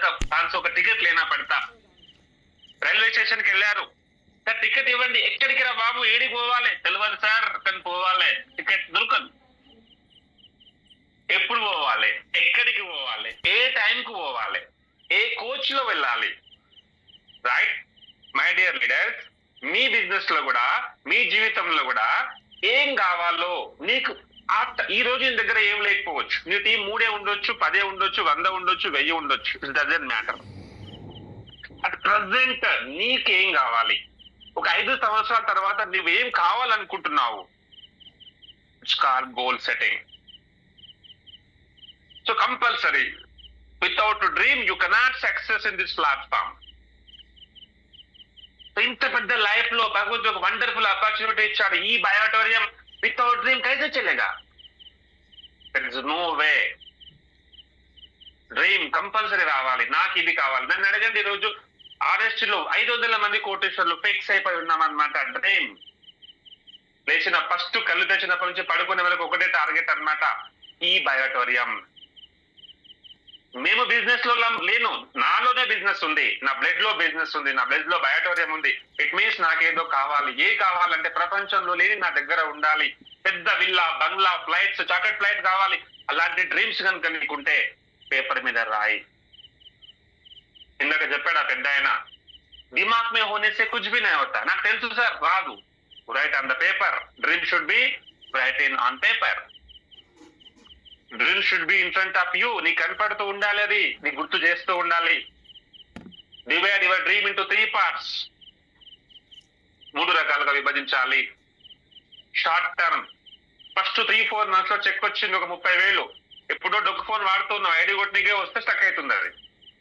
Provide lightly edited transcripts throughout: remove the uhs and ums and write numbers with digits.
500 का टिकट लेना पड़ता। రైల్వే స్టేషన్ కి వెళ్ళారు, సార్ టికెట్ ఇవ్వండి. ఎక్కడికి రా బాబు, ఏడికి పోవాలి? తెలియదు సార్, కానీ పోవాలి. టికెట్ దొరకదు. ఎప్పుడు పోవాలి, ఎక్కడికి పోవాలి, ఏ టైంకి పోవాలి, ఏ కోచ్ లో వెళ్ళాలి? Right my dear leaders, me business లో కూడా, మీ జీవితంలో కూడా ఏం కావాలో నీకు ఈ రోజు నీ దగ్గర ఏం లేకపోవచ్చు. నీ టీం 3 ఉండొచ్చు, 10 ఉండొచ్చు, 100 ఉండొచ్చు, 1000 ఉండొచ్చు. It doesn't matter. At present నీకేం కావాలి? ఒక 5 సంవత్సరాల తర్వాత నువ్వేం కావాలనుకుంటున్నావు? It's called goal setting. So compulsory without dream you cannot success in this platform. ఇంత పెద్ద లైఫ్ లో భగవంతుడు ఒక వండర్ఫుల్ ఆపర్చునిటీ ఇచ్చాడు. ఈ బయోటోరియం వితౌట్ డ్రీమ్ కైతే చెల్లేగా? There is no way. Dream compulsory రావాలి. నాకు ఇది కావాలి. నన్ను అడగండి, ఈరోజు ఆర్ఎస్ట్ లో 500 మంది కోటేశ్వర్లు ఫిక్స్ అయిపోయి ఉన్నామన్నమాట. డ్రీమ్ లేచిన ఫస్ట్ కళ్ళు తెచ్చినప్పటి నుంచి పడుకునే వరకు ఒకటే టార్గెట్ అన్నమాట, ఈ బయోటోరియం. మేము బిజినెస్ లో లేను, నాలోనే బిజినెస్ ఉంది, నా బ్లడ్ లో బిజినెస్ ఉంది, నా బ్లడ్ లో బయోటోరియం ఉంది. ఇట్ మీన్స్ నాకేదో కావాలి. ఏ కావాలంటే ప్రపంచంలో లేని నా దగ్గర ఉండాలి. పెద్ద విల్లా, బంగ్లా, ఫ్లైట్స్, చార్టెడ్ ఫ్లైట్ కావాలి. అలాంటి డ్రీమ్స్ కనుక నీకుంటే పేపర్ మీద రాయి. ఇందాక చెప్పాడు ఆ పెద్ద ఆయన, దిమాగ్ మే హోనే సే కుచ్ భీ నహీ హోతా. నాకు తెలుసు సార్, రాదు. Right on the paper. Dream should be right in on paper. Dream should be in front of you. నీ కనపడుతూ ఉండాలి, అది నీ గుర్తు చేస్తూ ఉండాలి. Divide your dream into 3 parts. 3 రకాలుగా విభజించాలి. షార్ట్ టర్మ్, ఫస్ట్ 3-4 మంత్స్ లో చెక్ వచ్చింది ఒక 30,000. ఎప్పుడో డొక్కు ఫోన్ వాడుతున్నావు, ఐడి కొట్టినకే వస్తే స్టక్ అవుతుంది. అది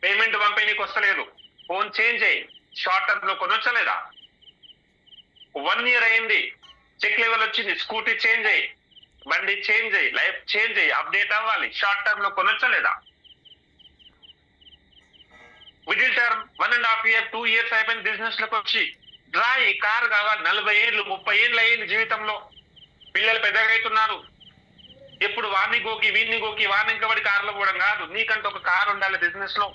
పేమెంట్ పంపే నీకు వస్తలేదు. ఫోన్ చేంజ్ అయ్యి షార్ట్ టర్మ్ లో కొనొచ్చలేదా? 1 ఇయర్ అయింది, చెక్ లెవెల్ వచ్చింది, స్కూటీ చేంజ్ అయ్యి, బండి చేంజ్ అయ్యి, లైఫ్ చేంజ్ అయ్యి, అప్డేట్ అవ్వాలి. షార్ట్ టర్మ్ లో కొనొచ్చలేదా? మిడిల్ టర్మ్ 1.5 ఇయర్ 2 ఇయర్స్ అయిపోయింది బిజినెస్ లోకి వచ్చి, డ్రాయి కారు కావాలి. 40 ఏళ్ళు 30 ఏళ్ళు అయ్యింది జీవితంలో. పిల్లలు పెద్దగా అవుతున్నారు. ఎప్పుడు వాడిని గోకి వీడిని గోకి వాడిని ఇంకబడి కారులో పోవడం కాదు. నీకంటే ఒక కారు ఉండాలి బిజినెస్ లో.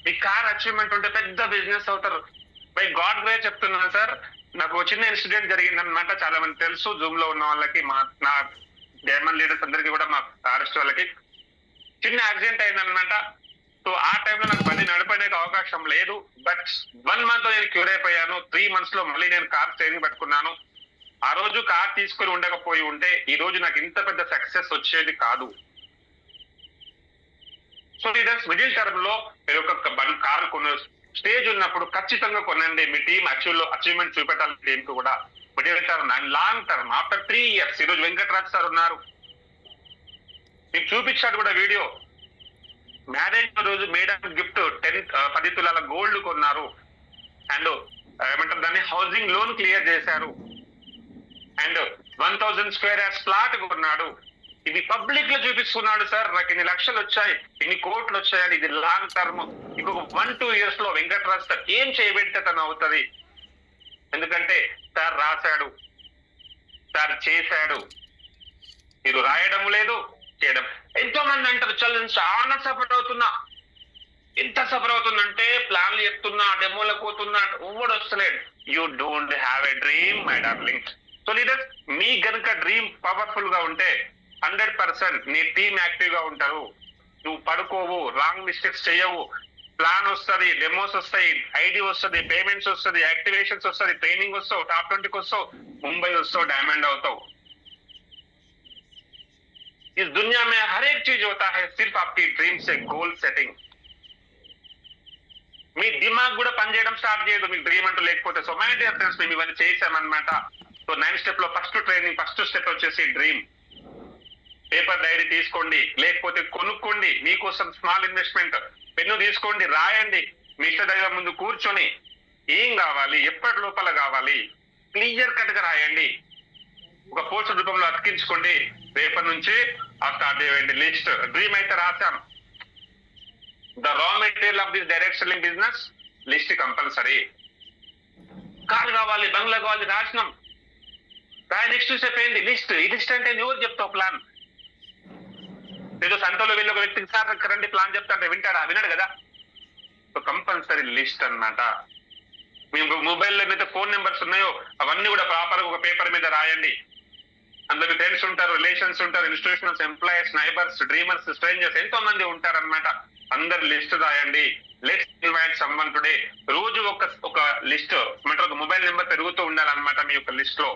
మీ కార్ అచీవ్మెంట్ ఉంటే పెద్ద బిజినెస్ అవుతారు. బై గాడ్ గ్రేస్ చెప్తున్నాను సార్. నాకు చిన్న ఇన్సిడెంట్ జరిగింది అనమాట. చాలా మంది తెలుసు, జూమ్ లో ఉన్న వాళ్ళకి, నా డైమండ్ లీడర్స్ అందరికీ కూడా, మా ఆర్ఎస్ట్ వాళ్ళకి చిన్న యాక్సిడెంట్ అయిందనమాట. సో ఆ టైంలో నాకు బండి నడపడానికి అవకాశం లేదు. బట్ 1 మంత్ లో నేను క్యూర్ అయిపోయాను. 3 మంత్స్ లో మళ్ళీ నేను కార్ ట్రైనింగ్ పట్టుకున్నాను. ఆ రోజు కార్ తీసుకుని ఉండకపోయి ఉంటే ఈ రోజు నాకు ఇంత పెద్ద సక్సెస్ వచ్చేది కాదు. సో లీడర్స్, మిడిల్ టర్మ్ లో మీరు ఒక కార్ కొన్న స్టేజ్ ఉన్నప్పుడు ఖచ్చితంగా కొనండి. మీ టీం అచీవ్మెంట్ చూపెట్టాలి టీం కు కూడా. Middle term and long term after 3 years. ఈరోజు వెంకటరాజ్ సార్ ఉన్నారు, మీకు చూపించాడు కూడా వీడియో. మ్యారేజ్ రోజు మేడం గిఫ్ట్ 10 తులాల గోల్డ్ కొన్నారు. అండ్ ఏమంటారు దాన్ని, హౌసింగ్ లోన్ క్లియర్ చేశారు. అండ్ 1000 స్క్వేర్ యార్డ్స్ ప్లాట్ కొన్నాడు. ఇది పబ్లిక్ లో చూపిస్తున్నాడు. సార్ నాకు ఇన్ని లక్షలు వచ్చాయి, ఇన్ని కోట్లు వచ్చాయని. ఇది లాంగ్ టర్మ్. ఇంకొక 1-2 ఇయర్స్ లో వెంకటరాజ్ సార్ ఏం చేయబెడితే తను అవుతుంది. ఎందుకంటే సార్ రాశాడు, సార్ చేశాడు. మీరు రాయడం లేదు, చేయడం. ఎంతో మంది అంటారు, చాలా సఫర్ అవుతున్నా. ఎంత సఫర్ అవుతుందంటే ప్లాన్లు చెప్తున్నా, డెమోలకు పోతున్నా, ఎవడు వస్తలేడు. You don't have a dream my darling. So leaders, మీ గనుక డ్రీమ్ పవర్ఫుల్ గా ఉంటే 100% నీ టీం యాక్టివ్ గా ఉంటారు. నువ్వు పడుకోవు, రాంగ్ మిస్టేక్స్ చేయవు. ప్లాన్ వస్తుంది, డెమోస్ వస్తాయి, ఐడి వస్తుంది, పేమెంట్స్ వస్తుంది, యాక్టివేషన్స్ వస్తుంది, ట్రైనింగ్ వస్తావు, టాప్ 20కి వస్తావు, ముంబై వస్తావు, డైమండ్ అవుతావు. इस दुनिया में हर एक चीज होता है, सिर्फ आपकी ड्रीम से गोल सेटिंग. మీ దిమాగ్ కూడా పనిచేయడం స్టార్ట్ చేయదు మీకు డ్రీమ్ అంటూ లేకపోతే. సో మై డియర్ ఫ్రెండ్స్, మేము ఇవన్నీ చేసామన్నమాట. సో 9 స్టెప్ లో ఫస్ట్ ట్రైనింగ్, ఫస్ట్ స్టెప్ వచ్చేసి డ్రీమ్. పేపర్ డైరీ తీసుకోండి, లేకపోతే కొనుక్కోండి. మీకోసం స్మాల్ ఇన్వెస్ట్మెంట్ పెన్ను తీసుకోండి, రాయండి. మీ ఇష్ట దైవం ముందు కూర్చొని ఏం కావాలి, ఎప్పటి లోపల కావాలి, క్లియర్ కట్ గా రాయండి. ఒక పోస్టర్ రూపంలో అతికించుకోండి. రేపటి నుంచి స్టార్ట్ చేయండి లిస్ట్. డ్రీమ్ అయితే రాశాం. The raw material of this direct selling business list compulsory. Car కావాలి, బంగ్లా కావాలి, రాసినాం. నెక్స్ట్ స్టెప్ ఏంటి? లిస్ట్. ఈ లిస్ట్ అంటే ఎవరు చెప్తావు ప్లాన్? ఏదో సంతలో వెళ్ళి ఒక వ్యక్తికి సార్ రండి ప్లాన్ చెప్తా అంటే వింటాడా? వినడు కదా. సో కంపల్సరీ లిస్ట్ అన్నమాట. మీ మొబైల్లో ఏదైతే ఫోన్ నెంబర్స్ ఉన్నాయో అవన్నీ కూడా ప్రాపర్ ఒక పేపర్ మీద రాయండి. అందులో ఫ్రెండ్స్ ఉంటారు, రిలేషన్స్ ఉంటారు, ఇన్స్టిట్యూషనల్స్, ఎంప్లాయీస్, నైబర్స్, డ్రీమర్స్, స్ట్రేంజర్స్ ఎంతో మంది ఉంటారన్నమాట. అందరు లిస్ట్ రాయండి. Let's invite someone today. రోజు ఒక లిస్ట్ అంటే ఒక మొబైల్ నెంబర్ పెరుగుతూ ఉండాలన్నమాట మీ యొక్క లిస్ట్ లో.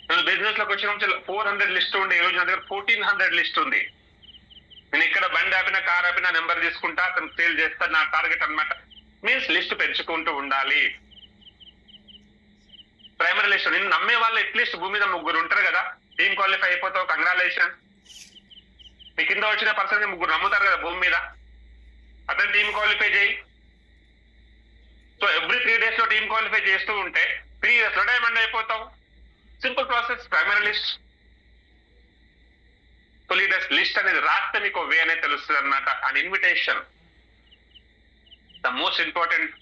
నేను బిజినెస్ లోకి వచ్చిన 400 లిస్ట్ ఉంది, ఈ రోజు నా దగ్గర 1400 లిస్ట్ ఉంది. నేను ఇక్కడ బండి ఆపినా కార్ ఆపినా నెంబర్ తీసుకుంటా, అతను సేల్ చేస్తా, నా టార్గెట్ అన్నమాట. మీన్స్ లిస్ట్ పెంచుకుంటూ ఉండాలి. Primary list. నేను నమ్మే వాళ్ళు అట్లీస్ట్ భూమి మీద 3 ఉంటారు కదా, టీమ్ క్వాలిఫై అయిపోతావు, కంగ్రాచులేషన్. మీ కింద వచ్చిన పర్సన్ 3 నమ్ముతారు కదా భూమి మీద, అతను టీమ్ క్వాలిఫై చేయి. సో ఎవ్రీ 3 days లో టీమ్ క్వాలిఫై చేస్తూ ఉంటే 3 years లో డైమండ్ అయిపోతావు. Simple process. Primary list. So leaders list అనేది రాస్తే మీకు వే అనేది తెలుస్తుంది అన్నమాట. And invitation the most important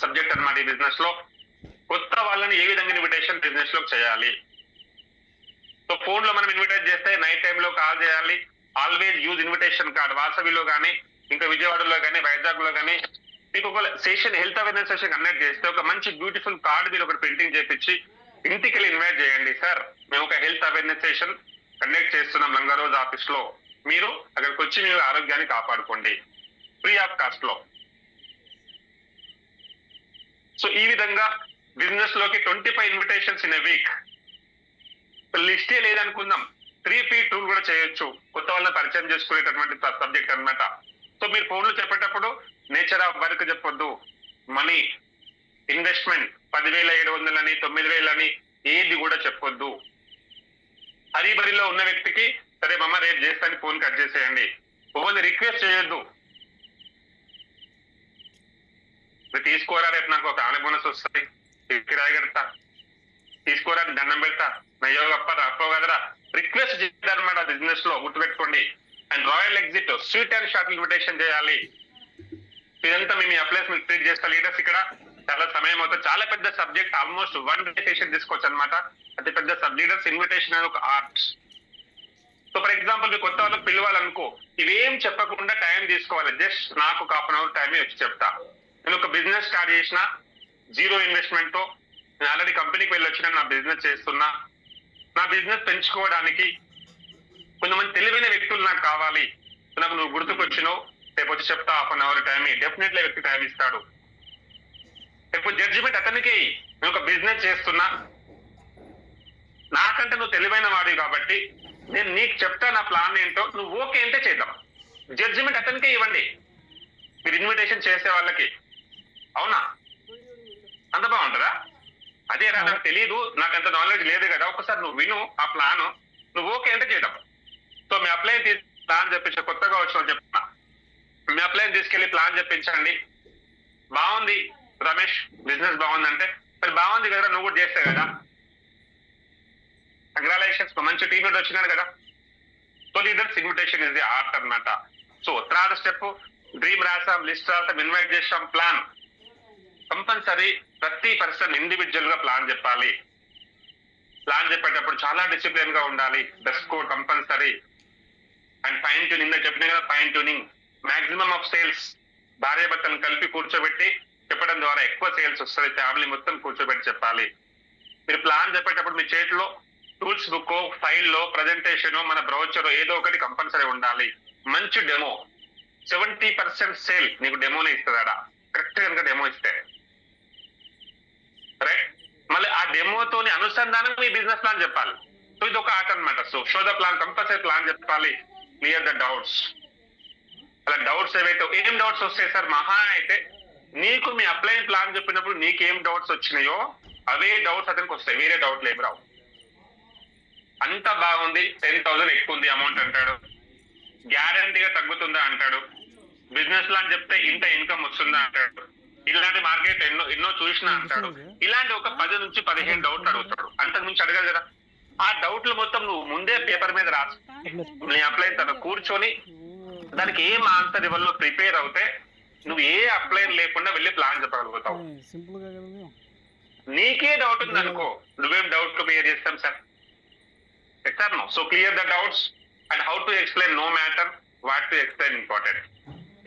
subject అన్నమాట ఈ బిజినెస్ లో. కొత్త వాళ్ళని ఏ విధంగా ఇన్విటేషన్ బిజినెస్ లో చేయాలి. సో ఫోన్ లో మనం ఇన్విటేట్ చేస్తే నైట్ టైంలో కాల్ చేయాలి. Always use invitation card. వాసవిలో కానీ, ఇంకా విజయవాడలో కానీ, వైజాగ్ లో కానీ మీకు ఒక session, health awareness session conduct చేస్తే ఒక మంచి బ్యూటిఫుల్ కార్డ్ మీరు ఒకటి ప్రింటింగ్ చేపించి ఇంటికి వెళ్ళి ఇన్వైట్ చేయండి. సార్ మేము ఒక హెల్త్ అవేర్నెస్ సెషన్ కండక్ట్ చేస్తున్నాం లంగారోజ్ ఆఫీస్ లో, మీరు అక్కడికి వచ్చి మీరు ఆరోగ్యాన్ని కాపాడుకోండి ఫ్రీ ఆఫ్ కాస్ట్ లో. సో ఈ విధంగా బిజినెస్ లోకి 25 ఇన్విటేషన్స్ ఇన్ ఎ వీక్. లిస్టే లేదనుకుందాం, 3P టూల్ కూడా చేయొచ్చు. కొత్త వాళ్ళని పరిచయం చేసుకునేటటువంటి సబ్జెక్ట్ అన్నమాట. సో మీరు ఫోన్లు చెప్పేటప్పుడు నేచర్ ఆఫ్ వర్క్ చెప్పొద్దు, మనీ, ఇన్వెస్ట్మెంట్ 10,700 అని 9,000 అని ఏది కూడా చెప్పొద్దు. హరిబరిలో ఉన్న వ్యక్తికి సరే మమ్మ రేపు చేస్తాను ఫోన్ కట్ చేసేయండి. ఓన్లీ రిక్వెస్ట్ చేయొద్దు. తీసుకోరా రేపు నాకు ఒక ఆమె బోనస్ వస్తుంది, కిరాయి కడతా, తీసుకోరా దండం పెడతా, నయ్యో గప్పరా అప్పో కదరా, రిక్వెస్ట్ చేయాలన్నమాట బిజినెస్ లో, గుర్తుపెట్టుకోండి. And royal exit, sweet and short invitation చేయాలి. ఇదంతా మేము అప్లైస్ మీకు ట్రీట్ చేస్తా. లీడర్స్ ఇక్కడ చాలా సమయం అవుతుంది, చాలా పెద్ద సబ్జెక్ట్, ఆల్మోస్ట్ 1 day సెషన్ తీసుకోవచ్చు అనమాట. అతి పెద్ద సబ్ లీడర్స్ ఇన్విటేషన్ అనేది ఒక ఆర్ట్. సో ఫర్ ఎగ్జాంపుల్ మీరు కొత్త వాళ్ళకి పిలవాలనుకో, ఇవేం చెప్పకుండా టైం తీసుకోవాలి. జస్ట్ నాకు ఒక 1/2 hour టైం వచ్చి చెప్తా. నేను ఒక బిజినెస్ స్టార్ట్ చేసిన 0 ఇన్వెస్ట్మెంట్ తో, నేను ఆల్రెడీ కంపెనీకి వెళ్ళి వచ్చిన, నా బిజినెస్ చేస్తున్నా. నా బిజినెస్ పెంచుకోవడానికి కొంతమంది తెలివైన వ్యక్తులు నాకు కావాలి. నాకు నువ్వు గుర్తుకొచ్చినావు, రేపు వచ్చి చెప్తా 1/2 hour టైం. డెఫినెట్లీ వ్యక్తి టైం ఇస్తాడు. రేపు జడ్జిమెంట్ అతనికి, నేను ఒక బిజినెస్ చేస్తున్నా, నాకంటే నువ్వు తెలివైన వాడి కాబట్టి నేను నీకు చెప్తా నా ప్లాన్ ఏంటో, నువ్వు ఓకే అంటే చేద్దాం. జడ్జిమెంట్ అతనికే ఇవ్వండి మీరు ఇన్విటేషన్ చేసే వాళ్ళకి. అవునా? అంత బాగుంటుందా? అదే రా, నాకు తెలియదు, నాకు అంత నాలెడ్జ్ లేదు కదా, ఒకసారి నువ్వు విను ఆ ప్లాన్, నువ్వు ఓకే అంటే చేద్దాం. సో మీ అప్లైన్ ప్లాన్ చెప్పించా, కొత్తగా వచ్చిన చెప్తున్నా, మీ అప్లైన్ తీసుకెళ్లి ప్లాన్ చెప్పించండి. బాగుంది రమేష్, బిజినెస్ బాగుందంటే మరి బాగుంది కదా, నువ్వు కూడా చేస్తావు కదా, కంగ్రాచులేషన్స్, మంచి టీమ్ వచ్చినారు కదా. So leaders invitation is the art అన్నమాట. సో థర్డ్ స్టెప్, డ్రీమ్ రాసాం, లిస్ట్ రాసాం, ఇన్వైట్ చేసాం, ప్లాన్. కంపల్సరీ ప్రతి పర్సన్ ఇండివిజువల్ గా ప్లాన్ చెప్పాలి. ప్లాన్ చెప్పేటప్పుడు చాలా డిసిప్లిన్ గా ఉండాలి. Dress code compulsory. And fine tuning చెప్పిన కదా, fine tuning. Maximum of sales భార్య భర్తలను కలిపి కూర్చోబెట్టి చెప్పడం ద్వారా ఎక్కువ సేల్స్ వస్తుంది. ఫ్యామిలీ మొత్తం కూర్చోబెట్టి చెప్పాలి. మీరు ప్లాన్ చెప్పేటప్పుడు మీ చేతిలో టూల్స్ బుక్, ఫైల్లో, ప్రజెంటేషన్, మన బ్రౌచర్ ఏదో ఒకటి కంపల్సరీ ఉండాలి. మంచి డెమో, 70% సేల్ నీకు డెమోనే ఇస్తుందా, కరెక్ట్ కనుక డెమో ఇస్తే రైట్. మళ్ళీ ఆ డెమోతోని అనుసంధానం మీ బిజినెస్ ప్లాన్ చెప్పాలి. సో ఇది ఒక ఆట అనమాట. So show the plan, compulsory plan చెప్పాలి. Clear the doubts. అలా డౌట్స్ ఏవైతే, ఏం డౌట్స్ వస్తాయి సార్? మహా అయితే నీకు మీ అప్లైన్ ప్లాన్ చెప్పినప్పుడు నీకేం డౌట్స్ వచ్చినాయో అవే డౌట్స్ అతనికి వస్తాయి, వేరే డౌట్లు ఏమి రావు. అంత బాగుంది, 10,000 ఎక్కువ ఉంది అమౌంట్ అంటాడు, గ్యారంటీగా తగ్గుతుందా అంటాడు, బిజినెస్ ప్లాన్ చెప్తే ఇంత ఇన్కమ్ వస్తుందా అంటాడు, ఇలాంటి మార్కెట్ ఎన్నో చూసినా అంటాడు. ఇలాంటి ఒక 10 నుంచి 15 డౌట్లు అడుగుతాడు, అంతకు మించి అడగాలి కదా. ఆ డౌట్లు మొత్తం నువ్వు ముందే పేపర్ మీద రాసి నీ అప్లైన్ తను కూర్చొని దానికి ఏం ఆన్సర్ ఇవ్వాలో ప్రిపేర్ అవుతే నువ్వు ఏ అప్లైన్ లేకుండా వెళ్ళి ప్లాన్ చెప్పగలుగుతావు. నీకే డౌట్ ఉంది అనుకో, నువ్వేం డౌట్ క్లియర్ చేస్తాం సార్, ఎక్సార్ no. So clear the doubts and how to explain, no matter what to explain important.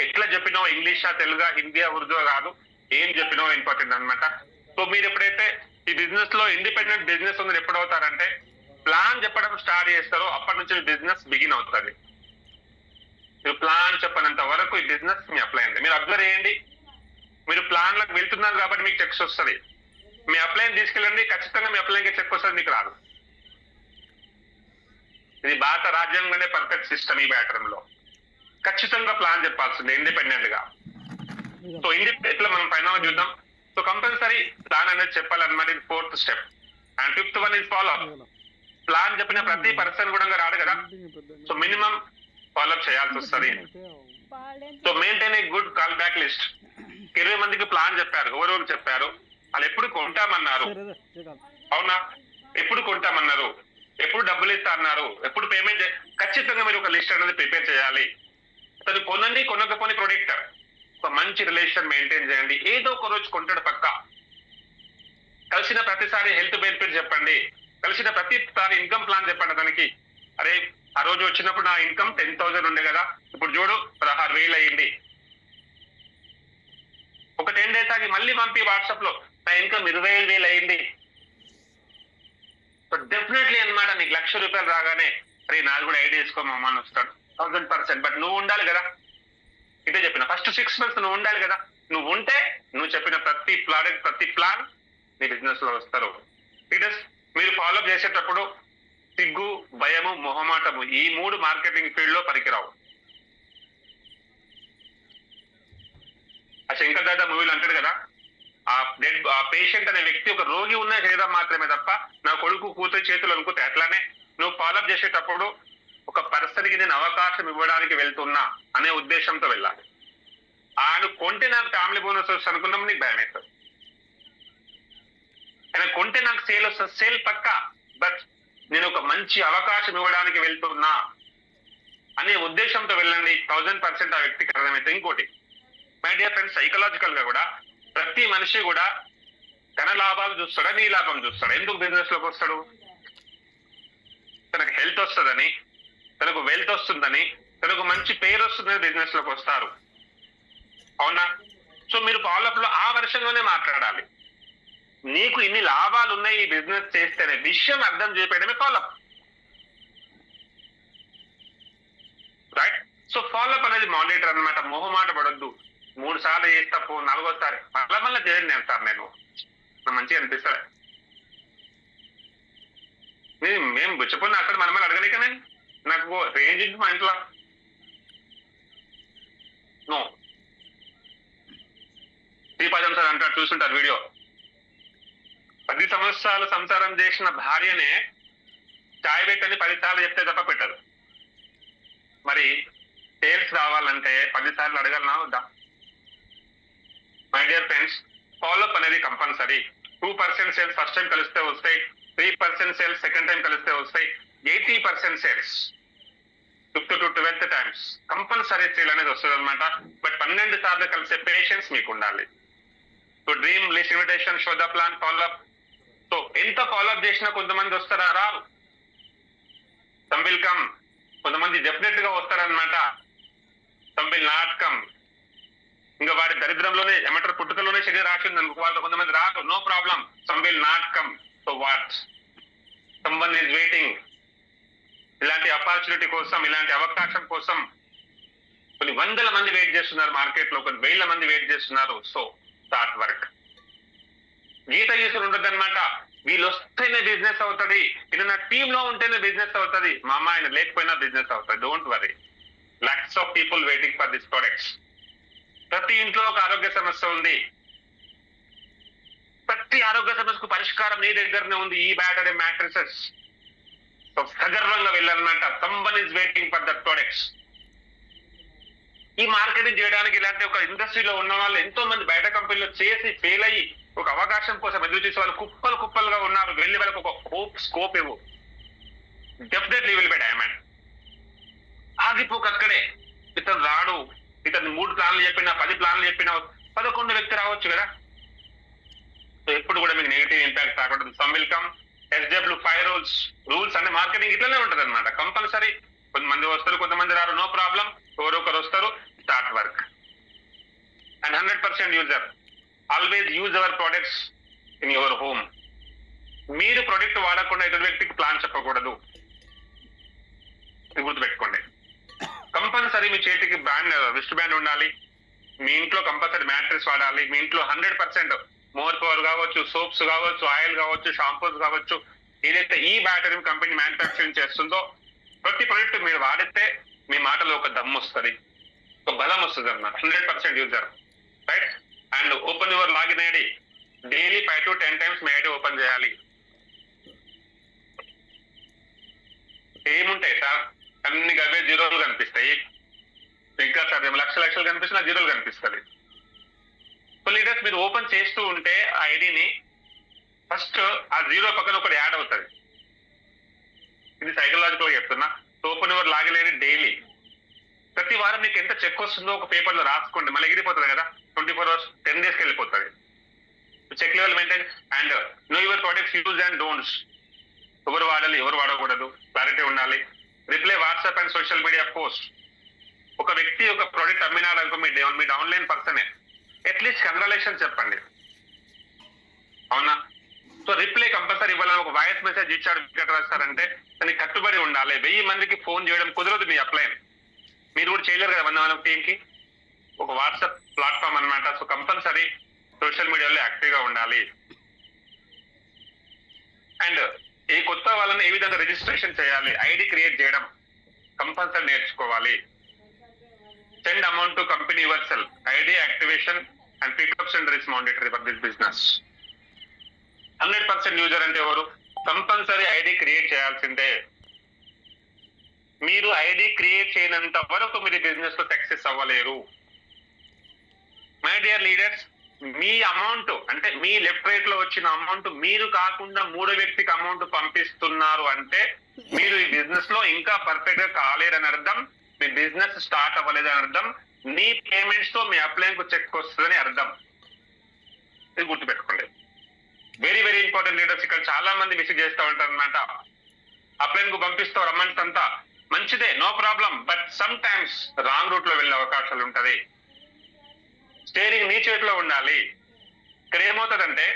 ఎట్లా చెప్పినావు, ఇంగ్లీషా, తెలుగా, హిందీయా, ఉర్దూ కాదు, ఏం చెప్పినావు ఇంపార్టెంట్ అనమాట. సో మీరు ఎప్పుడైతే ఈ బిజినెస్ లో ఇండిపెండెంట్ బిజినెస్ ఉంది ఎప్పుడవుతారంటే ప్లాన్ చెప్పడం స్టార్ట్ చేస్తారో అప్పటి నుంచి బిజినెస్ బిగిన్ అవుతుంది. మీరు ప్లాన్ చెప్పనంత వరకు ఈ బిజినెస్ మీ అప్లై అయింది. మీరు అబ్జర్వ్ చేయండి, మీరు ప్లాన్ లకు వెళ్తున్నారు కాబట్టి మీకు చెక్స్ వస్తుంది. మీ అప్లైన్ తీసుకెళ్ళండి, ఖచ్చితంగా మీ అప్లైన్కి చెక్ వస్తుంది, మీకు రాదు. ఇది భారత రాజ్యాంగంలోనే పర్ఫెక్ట్ సిస్టమ్. ఈ బ్యాటరీ లో ఖచ్చితంగా ప్లాన్ చెప్పాల్సింది ఇండిపెండెంట్ గా. సో ఇట్లా మనం పైన చూద్దాం. సో కంపల్సరీ ప్లాన్ అనేది చెప్పాలన్నమాట. ఇది 4th step. And 5th one is follow up. Plan చెప్పిన ప్రతి పర్సన్ కూడా రాడు కదా, సో మినిమం ఫాలోఅప్ చేయాల్సి వస్తుంది. So maintain a good call back list. 20 మందికి ప్లాన్ చెప్పారు, ఎవరెవరు చెప్పారు, వాళ్ళు ఎప్పుడు కొంటామన్నారు, అవునా, ఎప్పుడు కొంటామన్నారు, ఎప్పుడు డబ్బులు ఇస్తా అన్నారు, ఎప్పుడు పేమెంట్, ఖచ్చితంగా మీరు ఒక లిస్ట్ అనేది ప్రిపేర్ చేయాలి. అది కొనండి, కొనకపోని ప్రొడక్ట్ ఒక మంచి రిలేషన్ మెయింటైన్ చేయండి. ఏదో ఒక రోజు కొంటాడు పక్క. కలిసిన ప్రతిసారి హెల్త్ బెనిఫిట్ చెప్పండి, కలిసిన ప్రతిసారి ఇన్కమ్ ప్లాన్ చెప్పండి దానికి. అరే ఆ రోజు వచ్చినప్పుడు నా ఇన్కమ్ 10,000 ఉండే కదా, ఇప్పుడు చూడు 16,000 అయ్యింది. ఒక 10 days ఆగి మళ్ళీ పంపి వాట్సాప్ లో నా ఇన్కమ్ 25,000 అయింది. సో డెఫినెట్లీ అనమాట నీకు ₹1,00,000 రాగానే అరే నాది కూడా ఐడియా వేసుకోమమ్మా అని వస్తాడు 1000%. బట్ నువ్వు ఉండాలి కదా, ఇదే చెప్పిన ఫస్ట్ 6 months నువ్వు ఉండాలి కదా. నువ్వు ఉంటే నువ్వు చెప్పిన ప్రతి ప్రోడక్ట్, ప్రతి ప్లాన్ మీ బిజినెస్ లో వస్తారు. ఇట్ ఇస్ మీరు ఫాలోఅప్ చేసేటప్పుడు సిగ్గు, భయము, మొహమాటము ఈ 3 మార్కెటింగ్ ఫీల్డ్ లో పనికిరావు. ఆ శంకర్ దాదా మూవీలో అంటాడు కదా, ఆ పేషెంట్ అనే వ్యక్తి ఒక రోగి ఉన్న శరీరం మాత్రమే తప్ప నా కొడుకు కూతురు చేతులు అనుకుంటే. అట్లానే నువ్వు ఫాలోఅప్ చేసేటప్పుడు ఒక పర్సన్ కి నేను అవకాశం ఇవ్వడానికి వెళ్తున్నా అనే ఉద్దేశంతో వెళ్ళాలి. ఆయన కొంటే నాకు ఫ్యామిలీ బోనస్ వస్తుంది అనుకున్నాం, నీకు భయం అవుతుంది. ఆయన కొంటే నాకు సేల్ వస్తుంది, సేల్ పక్క, బట్ నేను ఒక మంచి అవకాశం ఇవ్వడానికి వెళ్తున్నా అనే ఉద్దేశంతో వెళ్ళండి. 1000% ఆ వ్యక్తికి అర్థమైతే. ఇంకోటి మై డియర్ ఫ్రెండ్స్, సైకలాజికల్ గా కూడా ప్రతి మనిషి కూడా తన లాభాలు చూస్తాడా, నీ లాభం చూస్తాడా? ఎందుకు బిజినెస్ లోకి వస్తాడు? తనకు హెల్త్ వస్తుందని, తనకు వెల్త్ వస్తుందని, తనకు మంచి పేరు వస్తుందని బిజినెస్ లోకి వస్తారు, అవునా? సో మీరు ఫాలోఅప్ లో ఆ వర్షంలోనే మాట్లాడాలి. నీకు ఇన్ని లాభాలు ఉన్నాయి ఈ బిజినెస్ చేస్తేనే విషయం అర్థం చేయడమే ఫాలోఅప్, రైట్? సో ఫాలోఅప్ అనేది మానిటర్ అనమాట. మొహమాట పడొద్దు. 3 సార్లు చేస్తా పో, 4వసారి మళ్ళీ చేయండి నేను సార్, నేను మంచిగా అనిపిస్తాను. మేము బుచ్చపోయిన అక్కడ మన మళ్ళీ అడగలేక నేను నాకు రేంజ్ ఉంది మా ఇంట్లో. నో, శ్రీపాదం సార్ అంటారు, చూస్తుంటారు వీడియో. 10 సంవత్సరాలు సంసారం చేసిన భార్యనే చాయ్ పెట్టని 10 సార్లు చెప్తే తప్ప పెట్టదు. మరి సేల్స్ రావాలంటే 10 సార్లు అడగలనా వద్దా? మై డియర్ ఫ్రెండ్స్, ఫాలోఅప్ అనేది కంపల్సరీ. 2% సేల్స్ ఫస్ట్ టైం కలిస్తే వస్తాయి, 3% సేల్స్ సెకండ్ టైం కలిస్తే వస్తాయి, 80% sales 5th to 12th times compulsory sale అనేది వస్తుంది అనమాట. బట్ 12 సార్లు కలిసే పేషెన్స్ మీకు ఉండాలి. So dream, list, invitation, show the plan, follow up. So ఎంత ఫాలోఅప్ చేసినా కొంతమంది వస్తారా? రారు. Some will come. కొంతమంది డెఫినెట్ గా వస్తారనమాట. Some will not come. ఇంకా వారి దరిద్రంలోనే ఏమంటారు, పుట్టుకలోనే శరీరం రాసింది అనుకో, వాళ్ళతో కొంతమంది రాదు, no problem. Some will not come. So what, someone is waiting. ఇలాంటి ఆపర్చునిటీ కోసం, ఇలాంటి అవకాశం కోసం కొన్ని 100 మంది వెయిట్ చేస్తున్నారు మార్కెట్ లో, కొన్ని 1000 మంది వెయిట్ చేస్తున్నారు. So start work. గీత గీసులు ఉండదు అనమాట. వీళ్ళు వస్తేనే బిజినెస్ అవుతుంది, ఇది నా టీమ్ లో ఉంటేనే బిజినెస్ అవుతుంది, మా అమ్మ ఆయన లేకపోయినా బిజినెస్ అవుతుంది. Don't worry. lakhs of people waiting for these products. ప్రతి ఇంట్లో ఒక ఆరోగ్య సమస్య ఉంది. ప్రతి ఆరోగ్య సమస్యకు పరిష్కారం నీ దగ్గరనే ఉంది. ఈ బ్యాటరీ మ్యాట్రిసెస్. సో సగర్వంగా వెళ్ళాలన్నమాట. Someone is waiting for that products. ఈ మార్కెటింగ్ చేయడానికి ఇలాంటి ఒక ఇండస్ట్రీలో ఉన్న వాళ్ళు ఎంతో మంది బయట కంపెనీలో చేసి ఫెయిల్ అయ్యి ఒక అవకాశం కోసం ఎదురు చేసే వాళ్ళు కుప్పలు కుప్పలుగా ఉన్నారు. వెళ్ళి వాళ్ళకి ఒక స్కోప్ ఇవ్వు, డెఫినెట్లీ విల్ బి డైమండ్. ఆగిపోక అక్కడే. ఇతను రాడు, ఇతను 3 ప్లాన్లు చెప్పినా, 10 ప్లాన్లు చెప్పినా 11 వ్యక్తి రావచ్చు కదా. సో ఎప్పుడు కూడా మీకు నెగిటివ్ ఇంపాక్ట్ రాకూడదు. Some will come. SW5 rules అంటే మార్కెటింగ్ ఇట్లనే ఉంటది అనమాట. కంపల్సరీ కొంతమంది వస్తారు, కొంతమంది రారు, నో ప్రాబ్లం. ఎవరొకరు వస్తారు. start work. And 100% user, always use our products in your home. మీరు ప్రొడక్ట్ వాడకుండా ఎదుటి వ్యక్తికి ప్లాన్ చెప్పకూడదు, గుర్తుపెట్టుకోండి. కంపల్సరీ మీ చేతికి రిస్ట్ బ్యాండ్ ఉండాలి, మీ ఇంట్లో కంపల్సరీ మ్యాట్రెస్ వాడాలి, మీ ఇంట్లో 100% మోర్ పవర్ కావచ్చు, సోప్స్ కావచ్చు, ఆయిల్ కావచ్చు, షాంపూస్ కావచ్చు, ఏదైతే ఈ బ్యాటరీ కంపెనీ మ్యానుఫ్యాక్చరింగ్ చేస్తుందో ప్రతి ప్రొడక్ట్ మీరు వాడితే మీ మాటలో ఒక దమ్ము వస్తుంది, ఒక బలం వస్తుంది అన్నమాట. 100% user, right? And open your login ID, daily 5 to 10 times me ID open చేయాలి. ఏముంటాయి సార్, అన్ని అవే జీరోలు కనిపిస్తాయి. ఇంకా సార్ లక్షలు కనిపిస్తున్నా జీరోలు కనిపిస్తుంది. సో లీడర్స్, మీరు ఓపెన్ చేస్తూ ఉంటే ఆ ఐడిని ఫస్ట్ ఆ జీరో పక్కన ఒకటి యాడ్ అవుతుంది. ఇది సైకలాజికల్ చెప్తున్నా. Open your login ID daily, ప్రతి వారం మీకు ఎంత చెక్ వస్తుందో ఒక పేపర్ లో రాసుకోండి. మళ్ళీ ఎగిరిపోతుంది కదా, 24 hours 10 days వెళ్ళిపోతుంది. Check level maintain and know your products use and don'ts. ఎవరు వాడాలి, ఎవరు వాడకూడదు, క్లారిటీ ఉండాలి. Reply WhatsApp and social media post. ఒక వ్యక్తి ఒక ప్రోడక్ట్ అమ్మినాడు అనుకో, మీ డౌన్లైన్ పర్సనే, అట్లీస్ట్ కంగ్రాచులేషన్ చెప్పండి, అవునా? సో రిప్లై కంపల్సరీ ఇవ్వాలని. ఒక వాయిస్ మెసేజ్ ఇచ్చాడు వెంకటరాజ్ సార్ అంటే దానికి కట్టుబడి ఉండాలి. 1000 మందికి ఫోన్ చేయడం కుదరదు మీ అప్లైన్, మీరు కూడా చేయలేరు కదా 100 టీంకి. ఒక వాట్సాప్ ప్లాట్ఫామ్ అనమాట. సో కంపల్సరీ సోషల్ మీడియాలో యాక్టివ్ గా ఉండాలి. అండ్ ఈ కొత్త వాళ్ళని ఏ విధంగా రిజిస్ట్రేషన్ చేయాలి, ఐడి క్రియేట్ చేయడం కంపల్సరీ నేర్చుకోవాలి. Send amount to company your self. ID activation and pickups and risk monetary for this business. 100% user అంటే ఎవరు? కంపల్సరీ ఐడి క్రియేట్ చేయాల్సిందే. మీరు ఐడి క్రియేట్ చేయనంత వరకు మీరు బిజినెస్ లో సక్సెస్ అవ్వలేరు. మై డియర్ లీడర్స్, మీ అమౌంట్ అంటే మీ లెఫ్ట్ రైట్ లో వచ్చిన అమౌంట్ మీరు కాకుండా మూడో వ్యక్తికి అమౌంట్ పంపిస్తున్నారు అంటే మీరు ఈ బిజినెస్ లో ఇంకా పర్ఫెక్ట్ గా కాలేరని అర్థం, మీ బిజినెస్ స్టార్ట్ అవ్వలేదని అర్థం, మీ పేమెంట్స్ తో మీ అప్లైన్ కు చెక్ వస్తుందని అర్థం. ఇది గుర్తుపెట్టుకోండి. Very very important leaders. ఇక్కడ చాలా మంది మిస్ చేస్తూ ఉంటారు అనమాట. అప్లైన్ కు పంపిస్తారు అమౌంట్ అంతా మంచిదే, no problem, but sometimes wrong route లో వెళ్ళే అవకాశాలు ఉంటది. స్టీరింగ్ నీ చేతిలో ఉండాలి. ఇక్కడ ఏమవుతుందంటే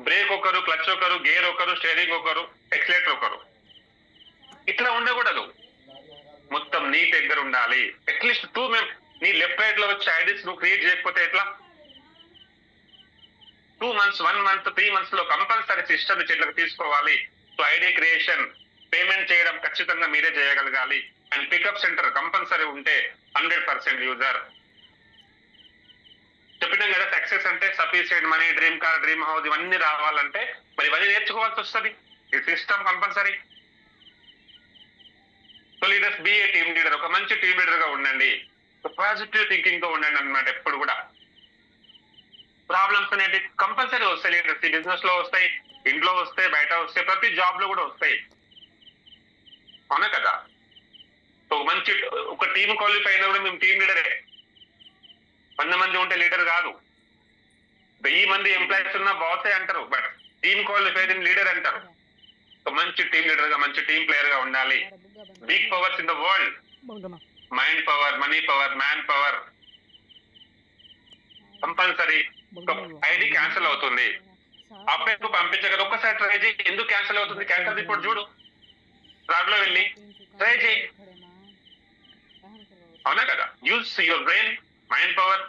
బ్రేక్ ఒకరు, క్లచ్ ఒకరు, గేర్ ఒకరు, స్టీరింగ్ ఒకరు, ఎక్సిలేటర్ ఒకరు, ఇట్లా ఉండకూడదు. మొత్తం నీ దగ్గర ఉండాలి. అట్లీస్ట్ 2 నీ లెఫ్ట్ రైట్ లో వచ్చే ఐడీస్ నువ్వు క్రియేట్ చేయకపోతే ఎట్లా? 2 months, 1 month, 3 months లో కంపల్సరీ సిస్టమ్ చేతులకు తీసుకోవాలి. సో ఐడి క్రియేషన్, పేమెంట్ చేయడం ఖచ్చితంగా మీరే చేయగలగాలి. అండ్ పికప్ సెంటర్ కంపల్సరీ ఉంటే 100% యూజర్. చెప్పినాం కదా, సక్సెస్ అంటే sufficient money, dream car, dream house ఇవన్నీ రావాలంటే మరి ఇవన్నీ నేర్చుకోవాల్సి వస్తుంది. ఈ system compulsory. So leaders, be a team leader. ఒక మంచి టీమ్ లీడర్ గా ఉండండి. పాజిటివ్ థింకింగ్ తో ఉండండి అనమాట. ఎప్పుడు కూడా ప్రాబ్లమ్స్ అనేవి కంపల్సరీ వస్తాయి లీడర్స్. ఈ బిజినెస్ లో వస్తాయి, ఇంట్లో వస్తాయి, బయట వస్తాయి, ప్రతి జాబ్ లో కూడా వస్తాయి, అవునా కదా? ఒక టీమ్ క్వాలిఫై అయినా కూడా మేము టీమ్ లీడరే. 100 మంది ఉంటే లీడర్ కాదు. 1000 మంది ఎంప్లాయీస్ ఉన్న బాసే అంటారు, బట్ టీమ్ క్వాలిఫైడ్ లీడర్ అంటారు. ఒక మంచి టీమ్ లీడర్ గా, మంచి టీమ్ ప్లేయర్ గా ఉండాలి. Big powers in the world, mind power, money power, man power. Compulsory ID cancel అవుతుంది, అప్లైన్ పంపించగలరు. ఒక్కసారి ట్రై చేయి. ఎందుకు క్యాన్సిల్ అవుతుంది? క్యాన్సిల్ రిపోర్ట్ చూడు, రాడ్లో వెళ్ళి ట్రై చేయి, అవునా కదా? Use your brain, mind power.